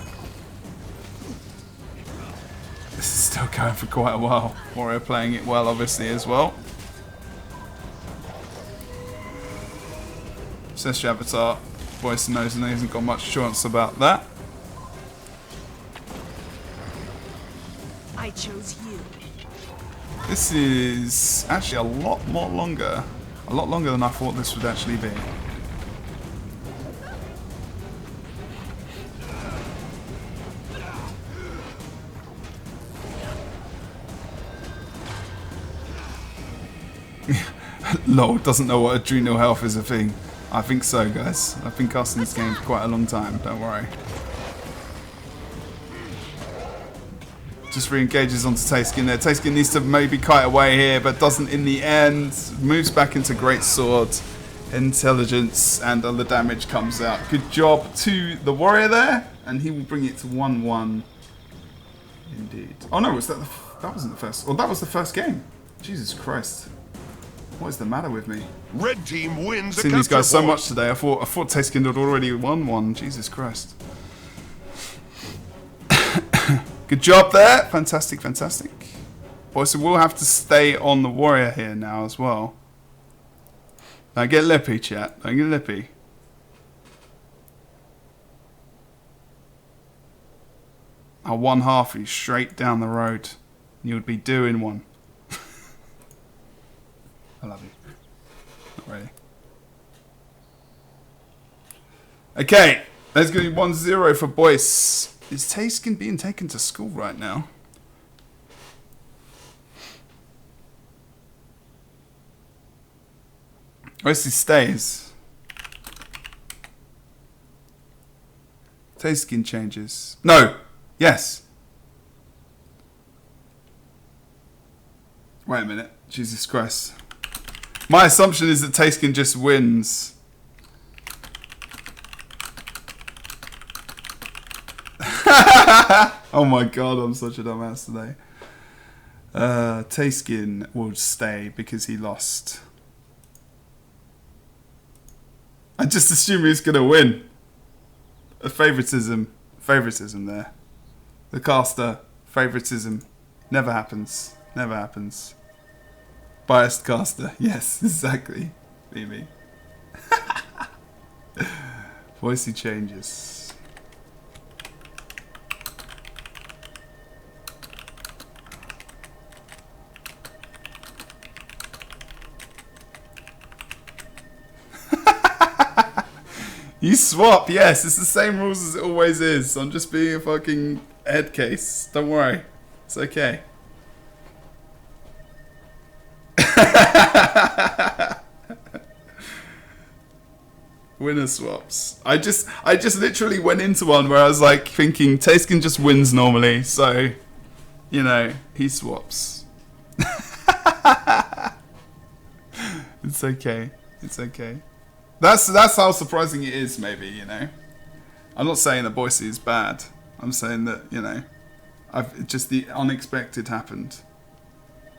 This is still going for quite a while. Warrior playing it well, obviously, as well. Says Avatar. Voice knows and he hasn't got much chance about that. I chose you. This is actually a lot more longer. A lot longer than I thought this would actually be. Lol, doesn't know what adrenal health is a thing. I think so, guys. I've been casting this game for quite a long time, don't worry. Just re-engages onto Thijsken there. Thijsken needs to maybe kite away here, but doesn't in the end. Moves back into Great Sword. Intelligence and all the damage comes out. Good job to the warrior there, and he will bring it to 1-1. Indeed. Oh no, was that that wasn't the first. Well, that was the first game. Jesus Christ. What is the matter with me? Red team wins. I've seen these guys so much today. I thought Thijsken had already won one. Jesus Christ. Good job there. Fantastic, fantastic. Boys, so we'll have to stay on the warrior here now as well. Don't get lippy, chat. Don't get lippy. I'll one half you straight down the road. You would be doing one. I love you. Not really. Okay, there's going to be 1-0 for Boyce. Is Thijsken being taken to school right now? Boyce stays. Thijsken changes. No! Yes! Wait a minute. Jesus Christ. My assumption is that Thijsken just wins. Oh my god, I'm such a dumbass today. Thijsken will stay because he lost. I just assume he's going to win. A favoritism there. The caster, favoritism. Never happens. Never happens. Biased caster. Yes, exactly. Mimi. Voicey changes. You swap, yes, it's the same rules as it always is. I'm just being a fucking head case. Don't worry. It's okay. Winner swaps. I just literally went into one where I was like thinking Thijsken just wins normally, so you know, he swaps. It's okay. It's okay. That's how surprising it is, maybe, you know. I'm not saying that Boise is bad. I'm saying that, you know, just the unexpected happened.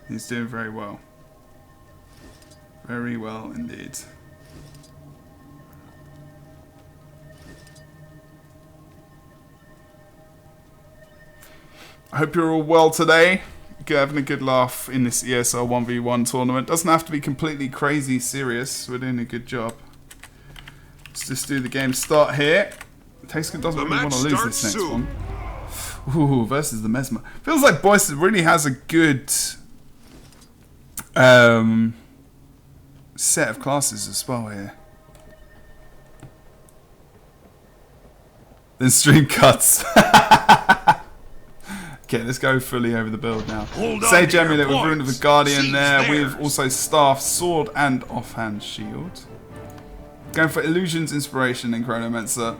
He's doing very well. Very well indeed. I hope you're all well today. Having a good laugh in this ESL 1v1 tournament. Doesn't have to be completely crazy serious. We're doing a good job. Let's just do the game start here. Thijsken doesn't really want to lose this next one. Ooh, versus the Mesmer. Feels like Boyce really has a good set of classes as well here. Then stream cuts. Okay, let's go fully over the build now. Sage Amulet with Rune of the Guardian there. With also Staff, Sword, and Offhand Shield. Going for Illusions, Inspiration, and Chronomancer.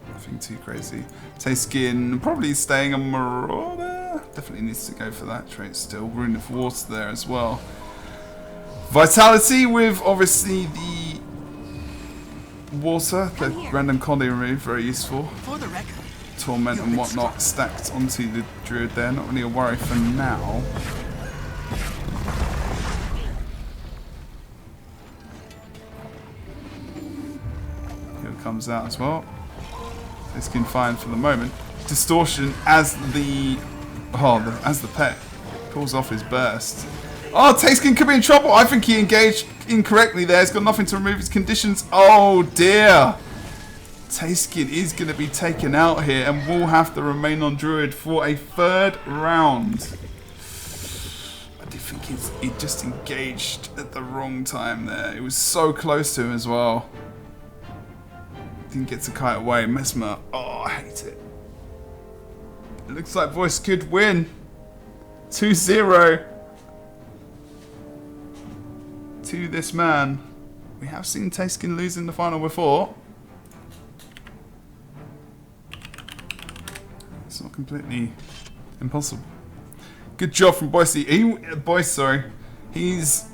Nothing too crazy. Thijsken probably staying a Marauder. Definitely needs to go for that trait still. Rune of Water there as well. Vitality with obviously the Water, the random Conde remove, very useful. For the record. Torment and whatnot stacked onto the Druid there. Not really a worry for now. Here it comes out as well. This can fine for the moment. Distortion as the pet pulls off his burst. Oh, Thijsken could be in trouble. I think he engaged incorrectly there. He's got nothing to remove his conditions. Oh dear. Thijsken is going to be taken out here and will have to remain on Druid for a third round. I do think he just engaged at the wrong time there. It was so close to him as well. Didn't get to kite away. Mesmer. Oh, I hate it. It looks like Voice could win. 2-0 to this man. We have seen Thijsken lose in the final before. It's not completely impossible. Good job from Boise. He's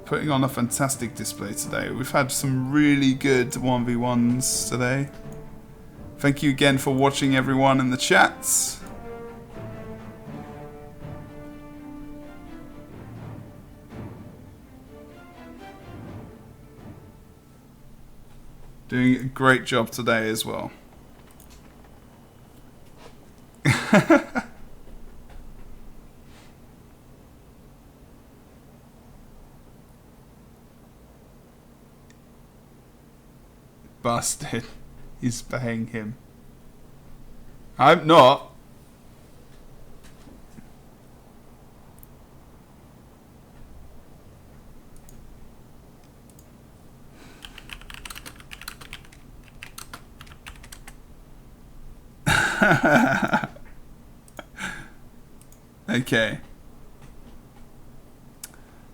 putting on a fantastic display today. We've had some really good 1v1s today. Thank you again for watching, everyone in the chats. Doing a great job today as well. Busted. He's paying him. I'm not. Okay.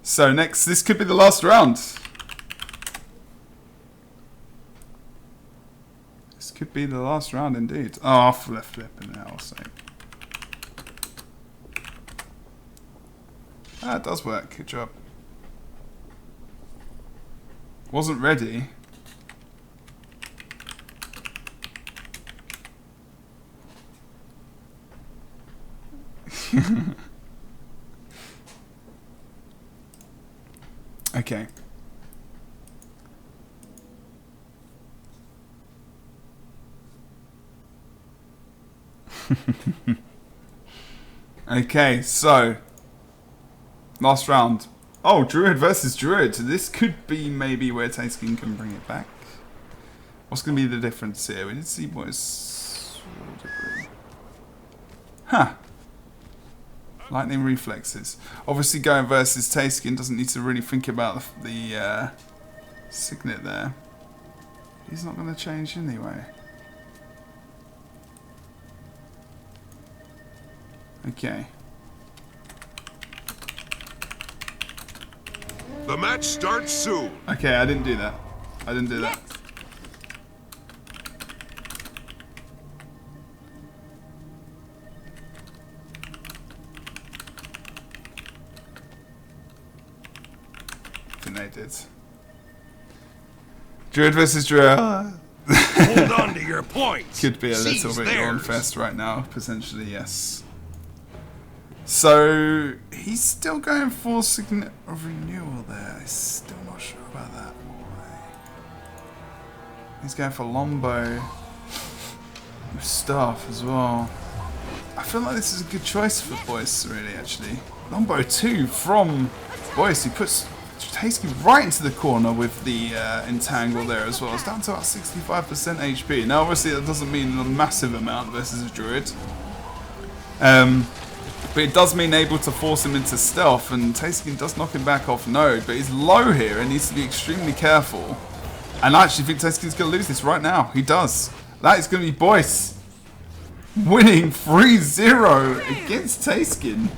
So next, this could be the last round. This could be the last round indeed. Oh, I'll flip in there, I'll say. Ah, it does work. Good job. Wasn't ready. Okay. Okay, so last round. Oh, Druid versus Druid. This could be maybe where Thijsken can bring it back. What's going to be the difference here? We did see boys. Huh. Lightning reflexes. Obviously, going versus Thijsken doesn't need to really think about the Signet there. He's not going to change anyway. Okay. The match starts soon. Okay, I didn't do that. I didn't do that. I think they did. Druid versus Druid. Hold on to your points. Could be a little Seize bit theirs. on-fest right now, potentially, yes. So, he's still going for Signet of Renewal there. I'm still not sure about that. He's going for Lombo with Staff as well. I feel like this is a good choice for Boyce, really, actually. Lombo 2 from Boyce. He puts Thijsken right into the corner with the Entangle there as well. It's down to about 65% HP. Now, obviously, that doesn't mean a massive amount versus a Druid. But it does mean able to force him into stealth, and Thijsken does knock him back off node, but he's low here and needs to be extremely careful. And I actually think Thijsken's going to lose this right now. He does. That is going to be Boyce winning 3-0 against Thijsken.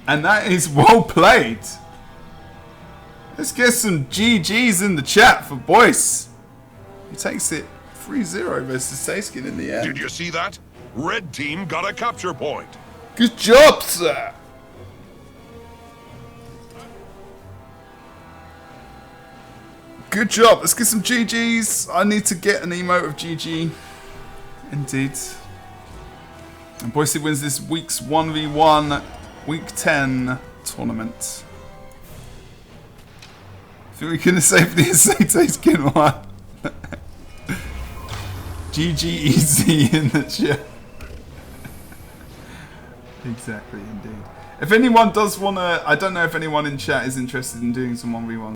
And that is well played. Let's get some GG's in the chat for Boyce. He takes it 3-0 versus Thijsken in the end. Did you see that? Red team got a capture point. Good job, sir. Good job. Let's get some GG's. I need to get an emote of GG. Indeed. And Boise wins this week's 1v1 week 10 tournament. I think we can safely say Thijsken one. GG easy in the chat. Exactly, indeed. If anyone does want to, I don't know if anyone in chat is interested in doing some 1v1.